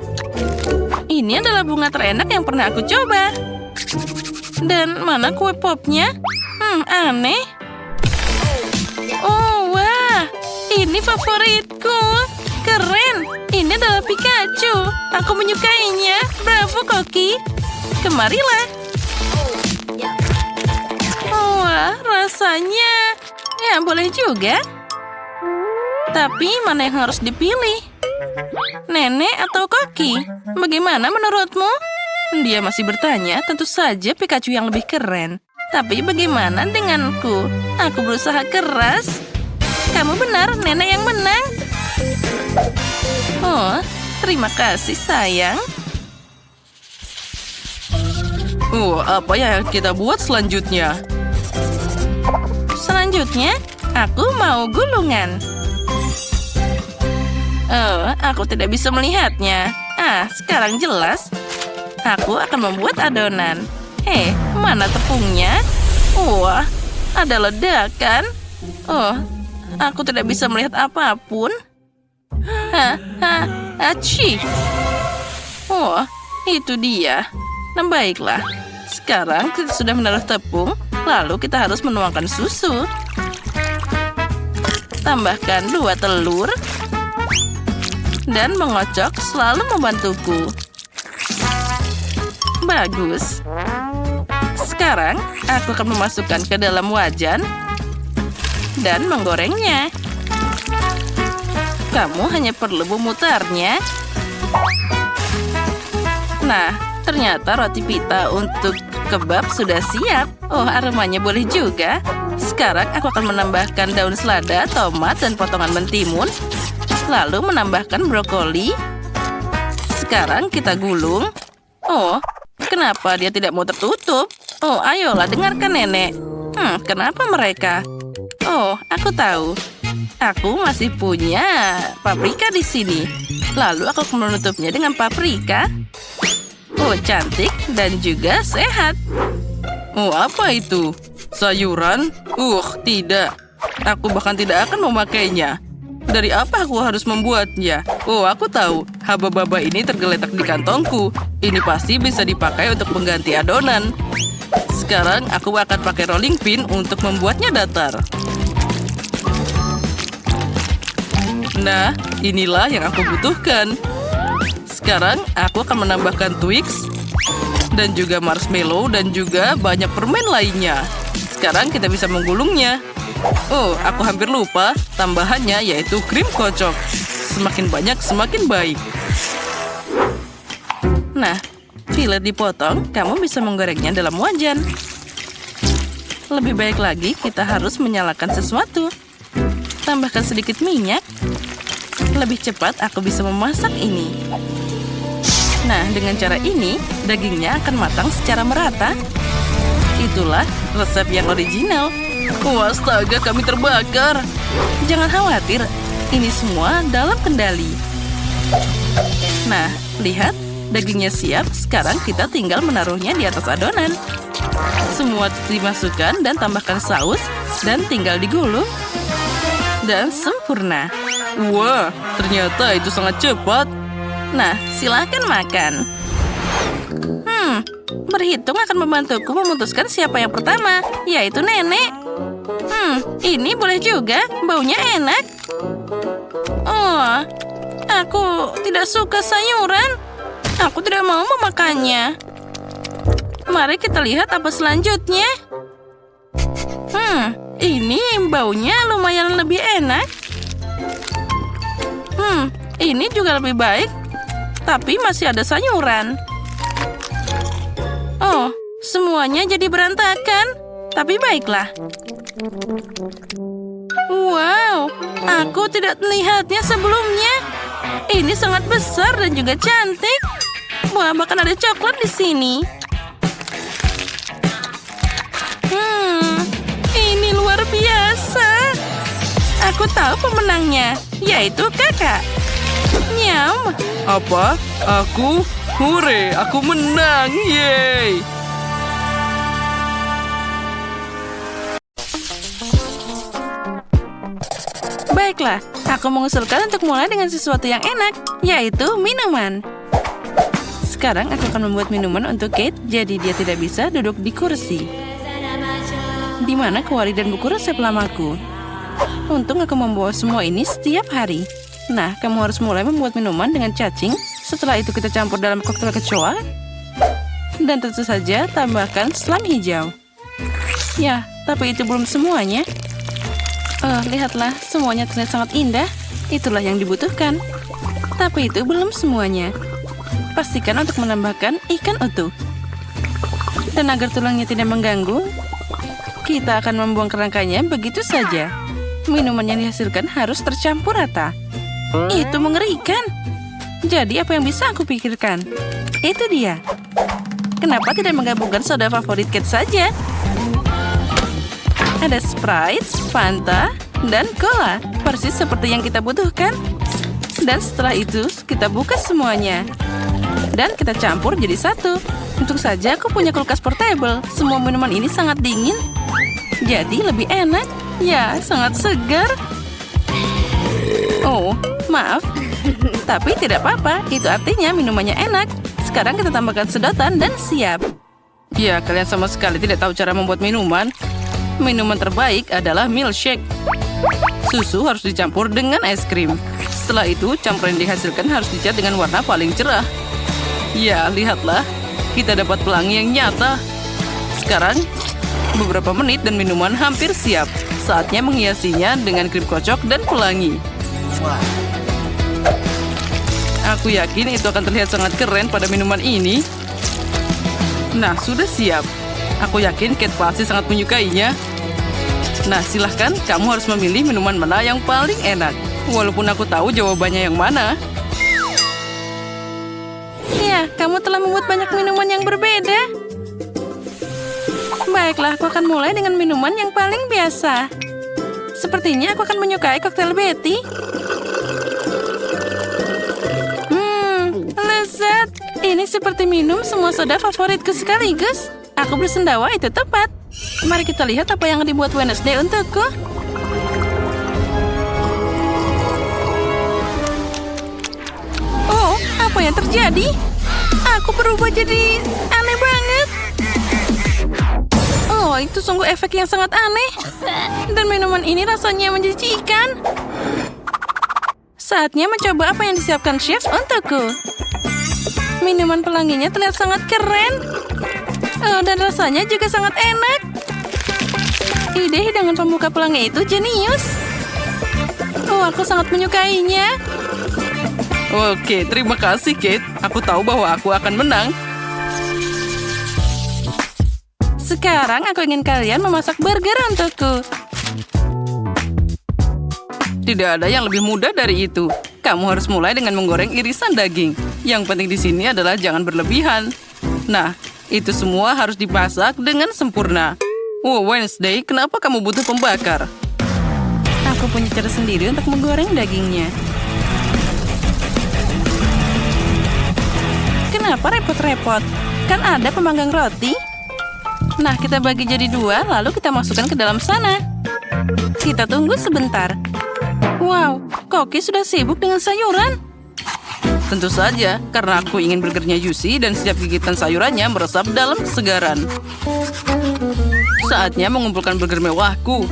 Ini adalah bunga terenak yang pernah aku coba. Dan mana kue popnya? Aneh. Oh, wah. Ini favoritku. Keren. Ini adalah Pikachu. Aku menyukainya. Bravo, Koki. Kemarilah. Oh, wah, rasanya. Ya, boleh juga. Tapi mana yang harus dipilih? Nenek atau Koki? Bagaimana menurutmu? Dia masih bertanya, tentu saja Pikachu yang lebih keren. Tapi bagaimana denganku? Aku berusaha keras. Kamu benar, nenek yang menang. Oh, terima kasih sayang. Oh, apa yang kita buat selanjutnya? Selanjutnya, aku mau gulungan. Oh, aku tidak bisa melihatnya. Sekarang jelas. Aku akan membuat adonan. Mana tepungnya? Wah, ada ledakan. Oh, aku tidak bisa melihat apapun. Aci. Oh, itu dia. Nah, baiklah. Sekarang kita sudah menaruh tepung, lalu kita harus menuangkan susu. Tambahkan 2 telur. Dan mengocok selalu membantuku. Bagus. Sekarang, aku akan memasukkan ke dalam wajan dan menggorengnya. Kamu hanya perlu memutarnya. Nah, ternyata roti pita untuk kebab sudah siap. Oh, aromanya boleh juga. Sekarang aku akan menambahkan daun selada, tomat, dan potongan mentimun. Lalu menambahkan brokoli. Sekarang kita gulung. Oh, kenapa dia tidak mau tertutup? Oh, ayolah dengarkan nenek. Kenapa mereka? Oh, aku tahu. Aku masih punya paprika di sini. Lalu aku akan menutupnya dengan paprika. Oh, cantik dan juga sehat. Oh, apa itu? Sayuran? Tidak. Aku bahkan tidak akan memakainya. Dari apa aku harus membuatnya? Oh, aku tahu. Haba-baba ini tergeletak di kantongku. Ini pasti bisa dipakai untuk mengganti adonan. Sekarang aku akan pakai rolling pin untuk membuatnya datar. Nah, inilah yang aku butuhkan. Sekarang aku akan menambahkan Twix dan juga marshmallow dan juga banyak permen lainnya. Sekarang kita bisa menggulungnya. Oh, aku hampir lupa. Tambahannya yaitu krim kocok. Semakin banyak, semakin baik. Nah, fillet dipotong, kamu bisa menggorengnya dalam wajan. Lebih baik lagi, kita harus menyalakan sesuatu. Tambahkan sedikit minyak. Lebih cepat aku bisa memasak ini. Nah, dengan cara ini, dagingnya akan matang secara merata. Itulah resep yang original. Wah, astaga, kami terbakar. Jangan khawatir, ini semua dalam kendali. Nah, lihat, dagingnya siap. Sekarang kita tinggal menaruhnya di atas adonan. Semua dimasukkan dan tambahkan saus dan tinggal digulung. Dan sempurna. Wah, ternyata itu sangat cepat. Nah, silakan makan. Berhitung akan membantuku memutuskan siapa yang pertama, yaitu nenek. Ini boleh juga, baunya enak. Oh, aku tidak suka sayuran. Aku tidak mau memakannya. Mari kita lihat apa selanjutnya. Ini baunya lumayan lebih enak. Ini juga lebih baik. Tapi masih ada sayuran. Oh, semuanya jadi berantakan. Tapi baiklah. Wow, aku tidak melihatnya sebelumnya. Ini sangat besar dan juga cantik. Wah, bahkan ada coklat di sini. Ini luar biasa. Aku tahu pemenangnya, yaitu kakak. Nyam. Apa? Aku? Hore, aku menang. Yeay! Baiklah, aku mengusulkan untuk mulai dengan sesuatu yang enak, yaitu minuman. Sekarang aku akan membuat minuman untuk Kate, jadi dia tidak bisa duduk di kursi. Di mana kuali dan buku resep lamaku. Untung aku membawa semua ini setiap hari. Nah, kamu harus mulai membuat minuman dengan cacing. Setelah itu kita campur dalam koktail kecoa. Dan tentu saja tambahkan selam hijau. Ya, tapi itu belum semuanya. Lihatlah, semuanya terlihat sangat indah. Itulah yang dibutuhkan. Tapi itu belum semuanya. Pastikan untuk menambahkan ikan utuh. Dan agar tulangnya tidak mengganggu, kita akan membuang kerangkanya begitu saja. Minuman yang dihasilkan harus tercampur rata. Itu mengerikan. Jadi apa yang bisa aku pikirkan? Itu dia. Kenapa tidak menggabungkan soda favorit Kate saja? Ada Sprite, Fanta, dan Cola. Persis seperti yang kita butuhkan. Dan setelah itu, kita buka semuanya. Dan kita campur jadi satu. Untung saja aku punya kulkas portable. Semua minuman ini sangat dingin. Jadi lebih enak. Ya, sangat segar. Oh, maaf. Tapi tidak apa-apa. Itu artinya minumannya enak. Sekarang kita tambahkan sedotan dan siap. Ya, kalian sama sekali tidak tahu cara membuat minuman. Minuman terbaik adalah milkshake. Susu harus dicampur dengan es krim. Setelah itu, campuran yang dihasilkan harus dicat dengan warna paling cerah. Ya, lihatlah. Kita dapat pelangi yang nyata. Sekarang, beberapa menit dan minuman hampir siap. Saatnya menghiasinya dengan krim kocok dan pelangi. Aku yakin itu akan terlihat sangat keren pada minuman ini. Nah, sudah siap. Aku yakin Kate pasti sangat menyukainya. Nah, silahkan kamu harus memilih minuman mana yang paling enak. Walaupun aku tahu jawabannya yang mana. Ya, kamu telah membuat banyak minuman yang berbeda. Baiklah, aku akan mulai dengan minuman yang paling biasa. Sepertinya aku akan menyukai koktail Betty. Lezat. Ini seperti minum semua soda favoritku sekaligus. Aku bersendawa itu tepat. Mari kita lihat apa yang dibuat Wednesday untukku. Oh, apa yang terjadi? Aku berubah jadi aneh banget. Oh, itu sungguh efek yang sangat aneh. Dan minuman ini rasanya menjijikan. Saatnya mencoba apa yang disiapkan chef untukku. Minuman pelanginya terlihat sangat keren. Oh, dan rasanya juga sangat enak. Ide hidangan pembuka pelangi itu jenius. Oh, aku sangat menyukainya. Oke, terima kasih, Kate. Aku tahu bahwa aku akan menang. Sekarang aku ingin kalian memasak burger untukku. Tidak ada yang lebih mudah dari itu. Kamu harus mulai dengan menggoreng irisan daging. Yang penting di sini adalah jangan berlebihan. Nah, itu semua harus dimasak dengan sempurna. Oh, Wednesday, kenapa kamu butuh pembakar? Aku punya cara sendiri untuk menggoreng dagingnya. Kenapa repot-repot? Kan ada pemanggang roti. Nah, kita bagi jadi dua, lalu kita masukkan ke dalam sana. Kita tunggu sebentar. Wow, Koki sudah sibuk dengan sayuran. Tentu saja, karena aku ingin burgernya juicy dan setiap gigitan sayurannya meresap dalam kesegaran. Saatnya mengumpulkan burger mewahku.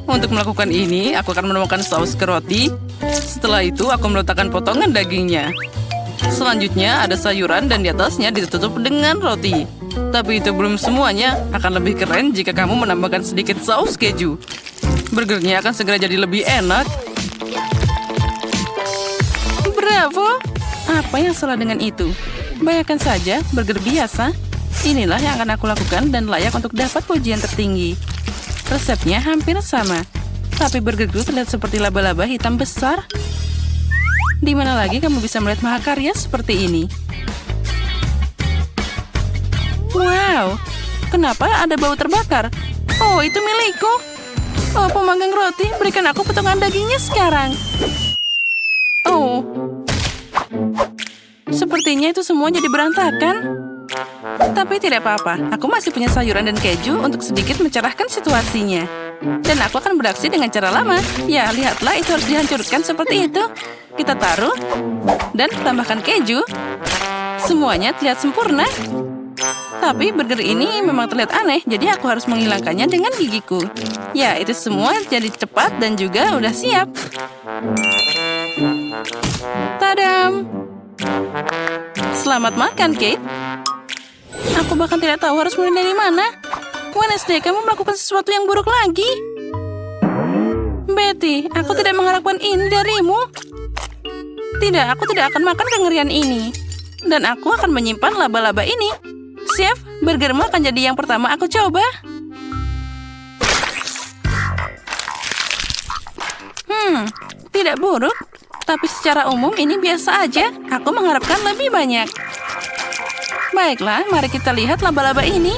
Untuk melakukan ini, aku akan menuangkan saus ke roti. Setelah itu, aku meletakkan potongan dagingnya. Selanjutnya, ada sayuran dan di atasnya ditutup dengan roti. Tapi itu belum semuanya. Akan lebih keren jika kamu menambahkan sedikit saus keju. Burgernya akan segera jadi lebih enak. Bravo! Apa yang salah dengan itu? Bayangkan saja, burger biasa. Inilah yang akan aku lakukan dan layak untuk dapat pujian tertinggi. Resepnya hampir sama. Tapi burgerku terlihat seperti laba-laba hitam besar. Di mana lagi kamu bisa melihat mahakarya seperti ini? Wow, kenapa ada bau terbakar? Oh, itu milikku. Oh, pemanggang roti, berikan aku potongan dagingnya sekarang. Oh, sepertinya itu semua jadi berantakan. Tapi tidak apa-apa, aku masih punya sayuran dan keju untuk sedikit mencerahkan situasinya. Dan aku akan beraksi dengan cara lama. Ya, lihatlah, itu harus dihancurkan seperti itu. Kita taruh dan tambahkan keju. Semuanya terlihat sempurna. Tapi burger ini memang terlihat aneh, jadi aku harus menghilangkannya dengan gigiku. Ya, itu semua jadi cepat dan juga udah siap. Tadam! Selamat makan, Kate. Aku bahkan tidak tahu harus mulai dari mana. Wednesday, kamu melakukan sesuatu yang buruk lagi. Betty, aku tidak mengharapkan ini darimu. Tidak, aku tidak akan makan kengerian ini. Dan aku akan menyimpan laba-laba ini. Chef, burgermu akan jadi yang pertama aku coba. Tidak buruk. Tapi secara umum ini biasa aja. Aku mengharapkan lebih banyak. Baiklah, mari kita lihat laba-laba ini.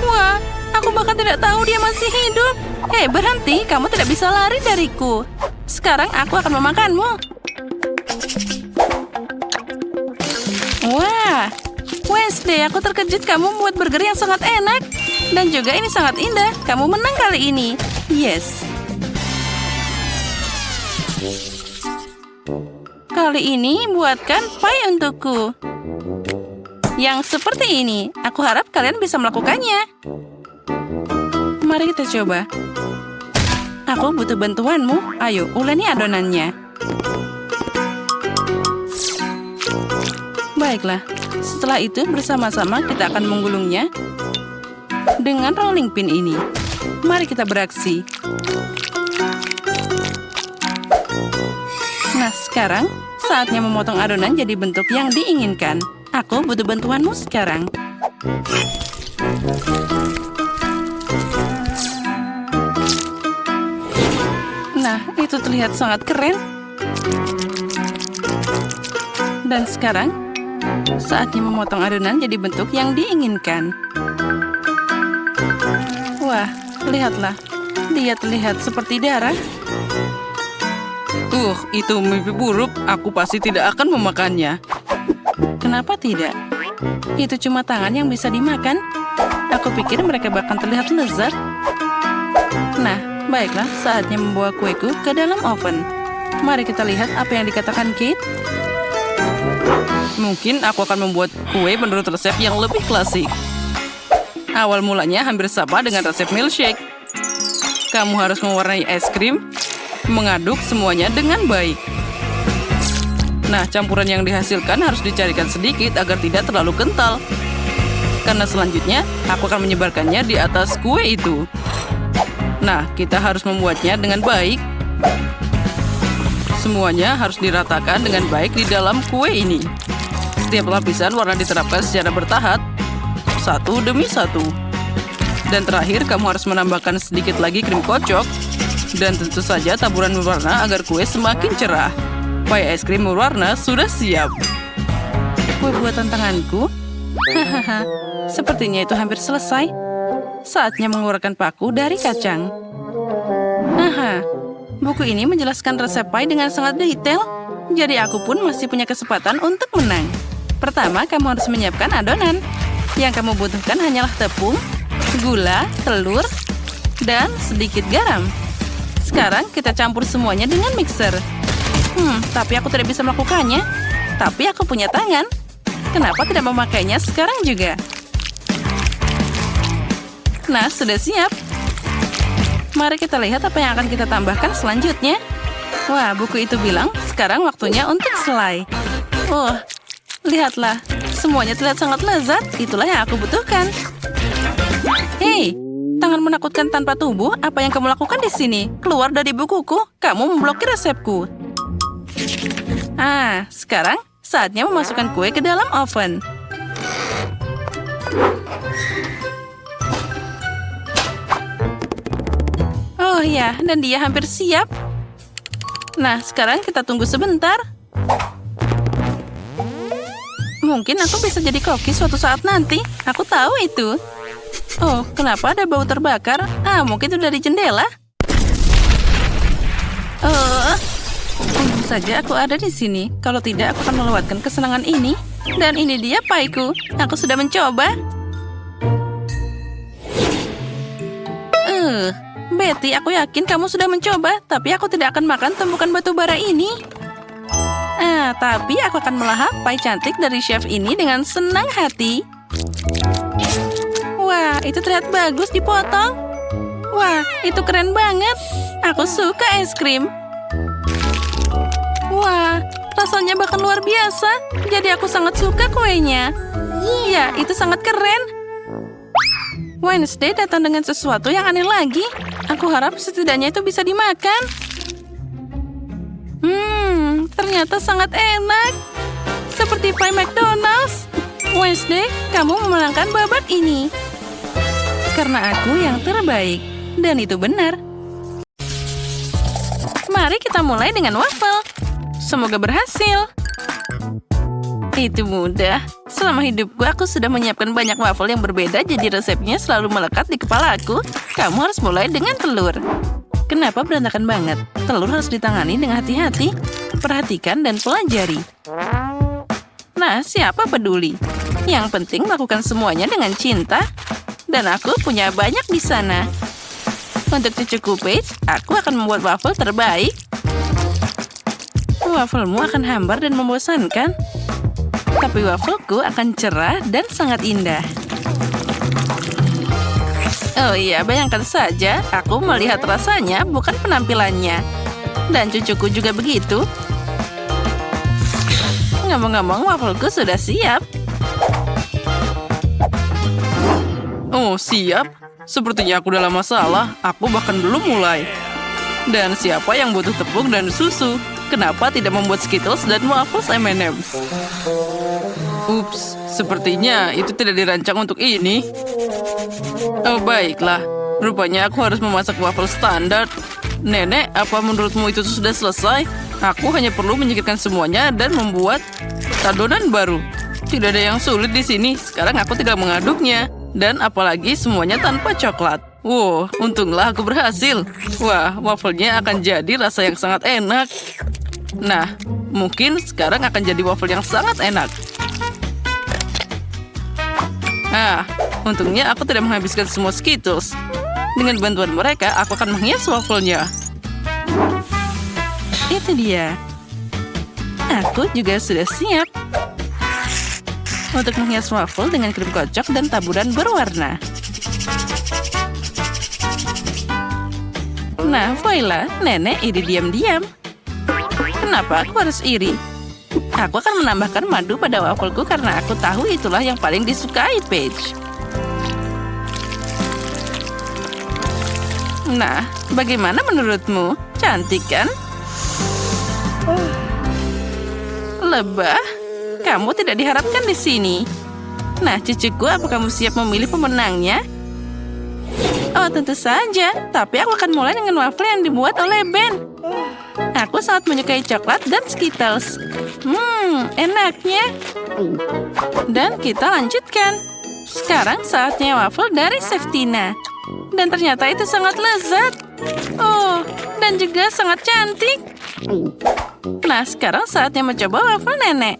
Wah, aku bahkan tidak tahu dia masih hidup. Hei, berhenti. Kamu tidak bisa lari dariku. Sekarang aku akan memakanmu. Wah, Wednesday, aku terkejut kamu membuat burger yang sangat enak. Dan juga ini sangat indah. Kamu menang kali ini. Yes. Kali ini buatkan pie untukku. Yang seperti ini. Aku harap kalian bisa melakukannya. Mari kita coba. Aku butuh bantuanmu. Ayo, uleni adonannya. Baiklah. Setelah itu bersama-sama kita akan menggulungnya dengan rolling pin ini. Mari kita beraksi. Nah, sekarang saatnya memotong adonan jadi bentuk yang diinginkan. Aku butuh bantuanmu sekarang. Nah, itu terlihat sangat keren. Dan sekarang, saatnya memotong adonan jadi bentuk yang diinginkan. Wah, lihatlah. Dia terlihat seperti darah. Itu mimpi buruk. Aku pasti tidak akan memakannya. Kenapa tidak? Itu cuma tangan yang bisa dimakan. Aku pikir mereka bahkan terlihat lezat. Nah, baiklah, saatnya membawa kueku ke dalam oven. Mari kita lihat apa yang dikatakan Kate. Mungkin aku akan membuat kue menurut resep yang lebih klasik. Awal mulanya hampir sama dengan resep milkshake. Kamu harus mewarnai es krim, mengaduk semuanya dengan baik. Nah, campuran yang dihasilkan harus dicarikan sedikit agar tidak terlalu kental. Karena selanjutnya, aku akan menyebarkannya di atas kue itu. Nah, kita harus membuatnya dengan baik. Semuanya harus diratakan dengan baik di dalam kue ini. Setiap lapisan warna diterapkan secara bertahap, satu demi satu. Dan terakhir, kamu harus menambahkan sedikit lagi krim kocok. Dan tentu saja taburan berwarna agar kue semakin cerah. Pie es krim berwarna sudah siap. Kue buatan tanganku? Hahaha, sepertinya itu hampir selesai. Saatnya mengeluarkan paku dari kacang. Haha, buku ini menjelaskan resep pie dengan sangat detail. Jadi aku pun masih punya kesempatan untuk menang. Pertama, kamu harus menyiapkan adonan. Yang kamu butuhkan hanyalah tepung, gula, telur, dan sedikit garam. Sekarang kita campur semuanya dengan mixer. Tapi aku tidak bisa melakukannya. Tapi aku punya tangan. Kenapa tidak memakainya sekarang juga? Nah, sudah siap. Mari kita lihat apa yang akan kita tambahkan selanjutnya. Wah, buku itu bilang sekarang waktunya untuk selai. Oh, lihatlah. Semuanya terlihat sangat lezat. Itulah yang aku butuhkan. Hei, tangan menakutkan tanpa tubuh. Apa yang kamu lakukan di sini? Keluar dari bukuku. Kamu memblokir resepku. Sekarang saatnya memasukkan kue ke dalam oven. Oh ya, dan dia hampir siap. Nah, sekarang kita tunggu sebentar. Mungkin aku bisa jadi koki suatu saat nanti. Aku tahu itu. Oh, kenapa ada bau terbakar? Mungkin itu dari jendela. Untung saja aku ada di sini. Kalau tidak, aku akan melewatkan kesenangan ini. Dan ini dia paiku. Aku sudah mencoba. Betty, aku yakin kamu sudah mencoba. Tapi aku tidak akan makan tumpukan batu bara ini. Tapi aku akan melahap pai cantik dari chef ini dengan senang hati. Wah, itu terlihat bagus dipotong. Wah, itu keren banget. Aku suka es krim. Wah, rasanya bahkan luar biasa. Jadi aku sangat suka kuenya. Ya, itu sangat keren. Wednesday datang dengan sesuatu yang aneh lagi. Aku harap setidaknya itu bisa dimakan. Ternyata sangat enak. Seperti pie McDonald's. Wednesday, kamu memenangkan babak ini. Karena aku yang terbaik. Dan itu benar. Mari kita mulai dengan waffle. Semoga berhasil. Itu mudah. Selama hidupku, aku sudah menyiapkan banyak waffle yang berbeda, jadi resepnya selalu melekat di kepala aku. Kamu harus mulai dengan telur. Kenapa berantakan banget? Telur harus ditangani dengan hati-hati. Perhatikan dan pelajari. Nah, siapa peduli? Yang penting lakukan semuanya dengan cinta. Dan aku punya banyak di sana. Untuk cucuku Paige, aku akan membuat waffle terbaik. Wafflemu akan hambar dan membosankan. Tapi waffleku akan cerah dan sangat indah. Oh iya, bayangkan saja, aku melihat rasanya, bukan penampilannya. Dan cucuku juga begitu. Ngomong-ngomong, waffleku sudah siap. Oh, siap? Sepertinya aku dalam masalah. Aku bahkan belum mulai. Dan siapa yang butuh tepung dan susu? Kenapa tidak membuat Skittles dan waffles M&M's? Ups, sepertinya itu tidak dirancang untuk ini. Oh, baiklah. Rupanya aku harus memasak waffle standar. Nenek, apa menurutmu itu sudah selesai? Aku hanya perlu menyingkirkan semuanya dan membuat adonan baru. Tidak ada yang sulit di sini. Sekarang aku tinggal mengaduknya. Dan apalagi semuanya tanpa coklat. Wow, untunglah aku berhasil. Wah, wafelnya akan jadi rasa yang sangat enak. Nah, mungkin sekarang akan jadi waffle yang sangat enak. Untungnya aku tidak menghabiskan semua Skittles. Dengan bantuan mereka, aku akan menghias wafelnya. Itu dia. Aku juga sudah siap. Untuk menghias waffle dengan krim kocok dan taburan berwarna. Nah, voila, nenek iri diam-diam. Kenapa aku harus iri? Aku akan menambahkan madu pada wafelku karena aku tahu itulah yang paling disukai Paige. Nah, bagaimana menurutmu? Cantik kan? Lebah? Kamu tidak diharapkan di sini. Nah, cucuku, apa kamu siap memilih pemenangnya? Oh, tentu saja. Tapi aku akan mulai dengan waffle yang dibuat oleh Ben. Aku sangat menyukai coklat dan Skittles. Enaknya. Dan kita lanjutkan. Sekarang saatnya waffle dari Chef Tina. Dan ternyata itu sangat lezat. Oh, dan juga sangat cantik. Nah, sekarang saatnya mencoba waffle nenek.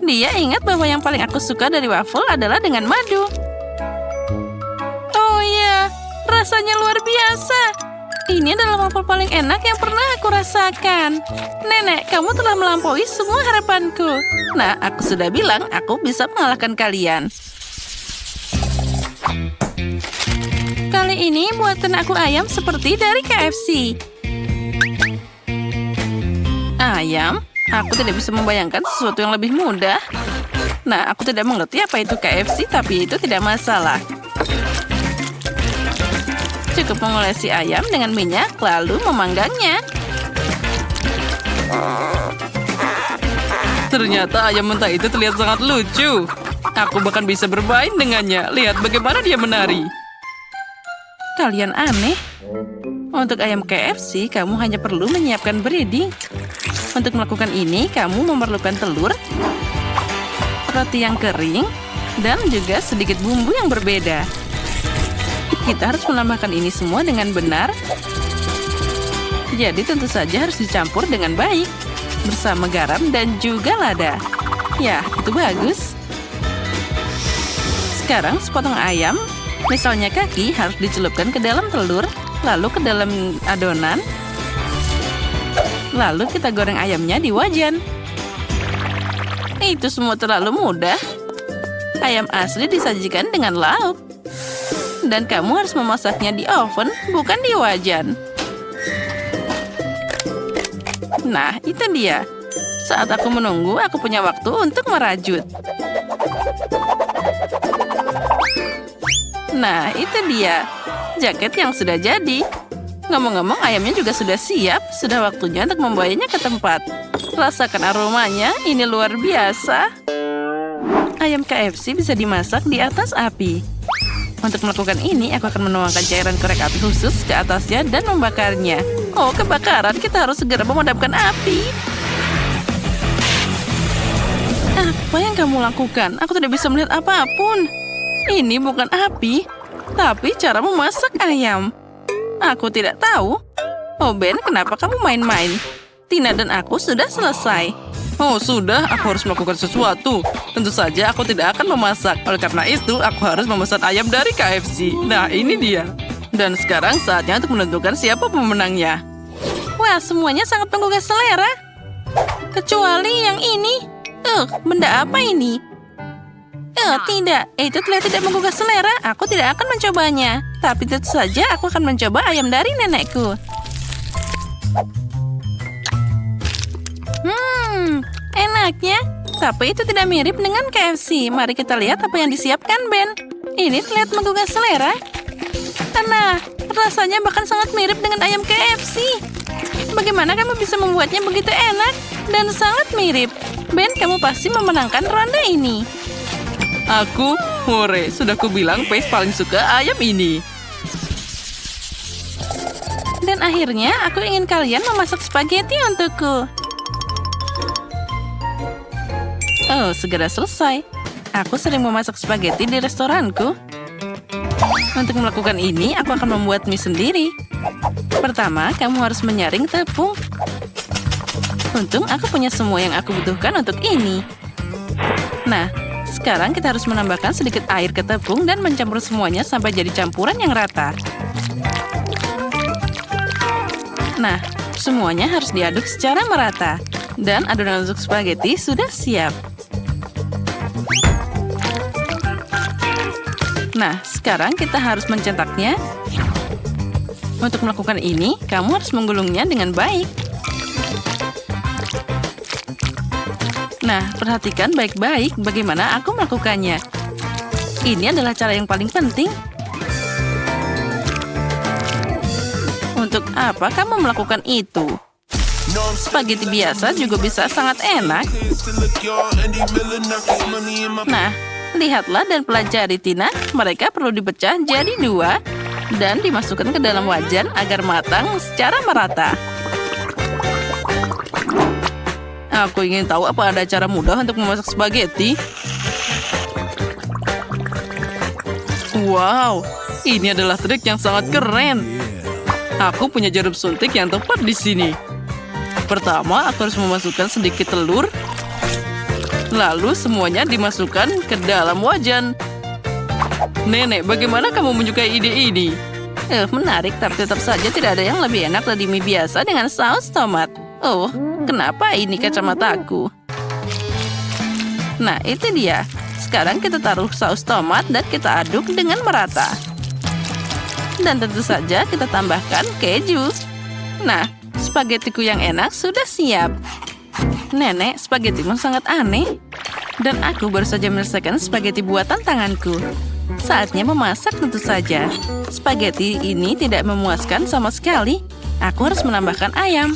Dia ingat bahwa yang paling aku suka dari waffle adalah dengan madu. Oh iya, rasanya luar biasa. Ini adalah waffle paling enak yang pernah aku rasakan. Nenek, kamu telah melampaui semua harapanku. Nah, aku sudah bilang aku bisa mengalahkan kalian. Kali ini buatan aku ayam seperti dari KFC. Ayam? Aku tidak bisa membayangkan sesuatu yang lebih mudah. Nah, aku tidak mengerti apa itu KFC, tapi itu tidak masalah. Cukup mengolesi ayam dengan minyak, lalu memanggangnya. Ternyata ayam mentah itu terlihat sangat lucu. Aku bahkan bisa bermain dengannya. Lihat bagaimana dia menari. Kalian aneh. Untuk ayam KFC, kamu hanya perlu menyiapkan breading. Untuk melakukan ini, kamu memerlukan telur, roti yang kering, dan juga sedikit bumbu yang berbeda. Kita harus menambahkan ini semua dengan benar. Jadi tentu saja harus dicampur dengan baik, bersama garam dan juga lada. Ya, itu bagus. Sekarang sepotong ayam, misalnya kaki, harus dicelupkan ke dalam telur, lalu ke dalam adonan. Lalu kita goreng ayamnya di wajan. Itu semua terlalu mudah. Ayam asli disajikan dengan lauk. Dan kamu harus memasaknya di oven, bukan di wajan. Nah, itu dia. Saat aku menunggu, aku punya waktu untuk merajut. Nah, itu dia. Jaket yang sudah jadi. Ngomong-ngomong, ayamnya juga sudah siap. Sudah waktunya untuk membawanya ke tempat. Rasakan aromanya, ini luar biasa. Ayam KFC bisa dimasak di atas api. Untuk melakukan ini, aku akan menuangkan cairan korek api khusus ke atasnya dan membakarnya. Oh, kebakaran! Kita harus segera memadamkan api. Apa yang kamu lakukan? Aku tidak bisa melihat apapun. Ini bukan api, tapi cara memasak ayam. Aku tidak tahu. Oh, Ben, kenapa kamu main-main? Tina dan aku sudah selesai. Oh, sudah, aku harus melakukan sesuatu. Tentu saja aku tidak akan memasak. Oleh karena itu, aku harus memesan ayam dari KFC. Nah, ini dia. Dan sekarang saatnya untuk menentukan siapa pemenangnya. Wah, semuanya sangat menggugah selera. Kecuali yang ini. Benda apa ini? Tidak. Itu terlihat tidak menggugah selera. Aku tidak akan mencobanya. Tapi tentu saja aku akan mencoba ayam dari nenekku. Enaknya. Tapi itu tidak mirip dengan KFC. Mari kita lihat apa yang disiapkan, Ben. Ini terlihat menggugah selera. Nah, rasanya bahkan sangat mirip dengan ayam KFC. Bagaimana kamu bisa membuatnya begitu enak dan sangat mirip? Ben, kamu pasti memenangkan ronde ini. Aku, hore, sudah kubilang Pace paling suka ayam ini. Dan akhirnya, aku ingin kalian memasak spaghetti untukku. Oh, segera selesai. Aku sering memasak spaghetti di restoranku. Untuk melakukan ini, aku akan membuat mie sendiri. Pertama, kamu harus menyaring tepung. Untung aku punya semua yang aku butuhkan untuk ini. Nah, sekarang kita harus menambahkan sedikit air ke tepung dan mencampur semuanya sampai jadi campuran yang rata. Nah, semuanya harus diaduk secara merata. Dan adonan untuk spaghetti sudah siap. Nah, sekarang kita harus mencetaknya. Untuk melakukan ini, kamu harus menggulungnya dengan baik. Nah, perhatikan baik-baik bagaimana aku melakukannya. Ini adalah cara yang paling penting. Untuk apa kamu melakukan itu? Spaghetti biasa juga bisa sangat enak. Nah, lihatlah dan pelajari, Tina. Mereka perlu dipecah jadi 2 dan dimasukkan ke dalam wajan agar matang secara merata. Aku ingin tahu apa ada cara mudah untuk memasak spaghetti. Wow, ini adalah trik yang sangat keren. Aku punya jarum suntik yang tepat di sini. Pertama, aku harus memasukkan sedikit telur. Lalu semuanya dimasukkan ke dalam wajan. Nenek, bagaimana kamu menyukai ide ini? Menarik, tapi tetap saja tidak ada yang lebih enak dari mie biasa dengan saus tomat. Oh, kenapa ini kacamataku? Nah, itu dia. Sekarang kita taruh saus tomat dan kita aduk dengan merata. Dan tentu saja kita tambahkan keju. Nah, spagettiku yang enak sudah siap. Nenek, spagettimu sangat aneh. Dan aku baru saja menyelesaikan spaghetti buatan tanganku. Saatnya memasak tentu saja. Spaghetti ini tidak memuaskan sama sekali. Aku harus menambahkan ayam.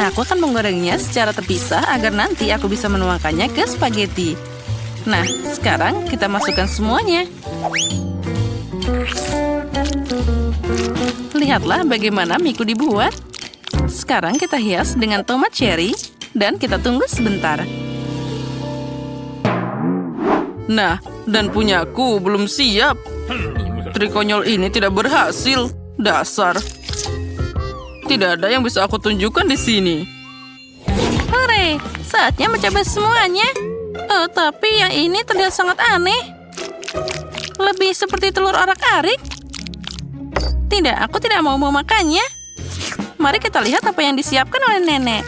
Aku akan menggorengnya secara terpisah agar nanti aku bisa menuangkannya ke spaghetti. Nah, sekarang kita masukkan semuanya. Lihatlah bagaimana miku dibuat. Sekarang kita hias dengan tomat cherry dan kita tunggu sebentar. Nah, dan punyaku belum siap. Trik konyol ini tidak berhasil. Dasar. Tidak ada yang bisa aku tunjukkan di sini. Hore, saatnya mencoba semuanya. Oh, tapi yang ini terlihat sangat aneh. Lebih seperti telur orak-arik. Tidak, aku tidak mau memakannya. Mari kita lihat apa yang disiapkan oleh nenek.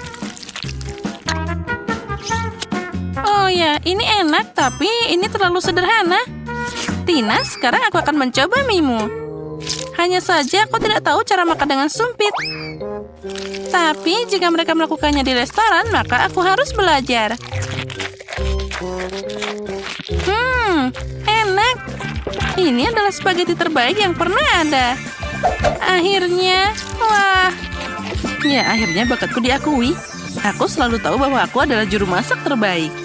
Oh ya, ini enak, tapi ini terlalu sederhana. Tina, sekarang aku akan mencoba mimu. Hanya saja aku tidak tahu cara makan dengan sumpit. Tapi jika mereka melakukannya di restoran, maka aku harus belajar. Enak. Ini adalah spaghetti terbaik yang pernah ada. Akhirnya, wah. Ya, akhirnya bakatku diakui. Aku selalu tahu bahwa aku adalah juru masak terbaik.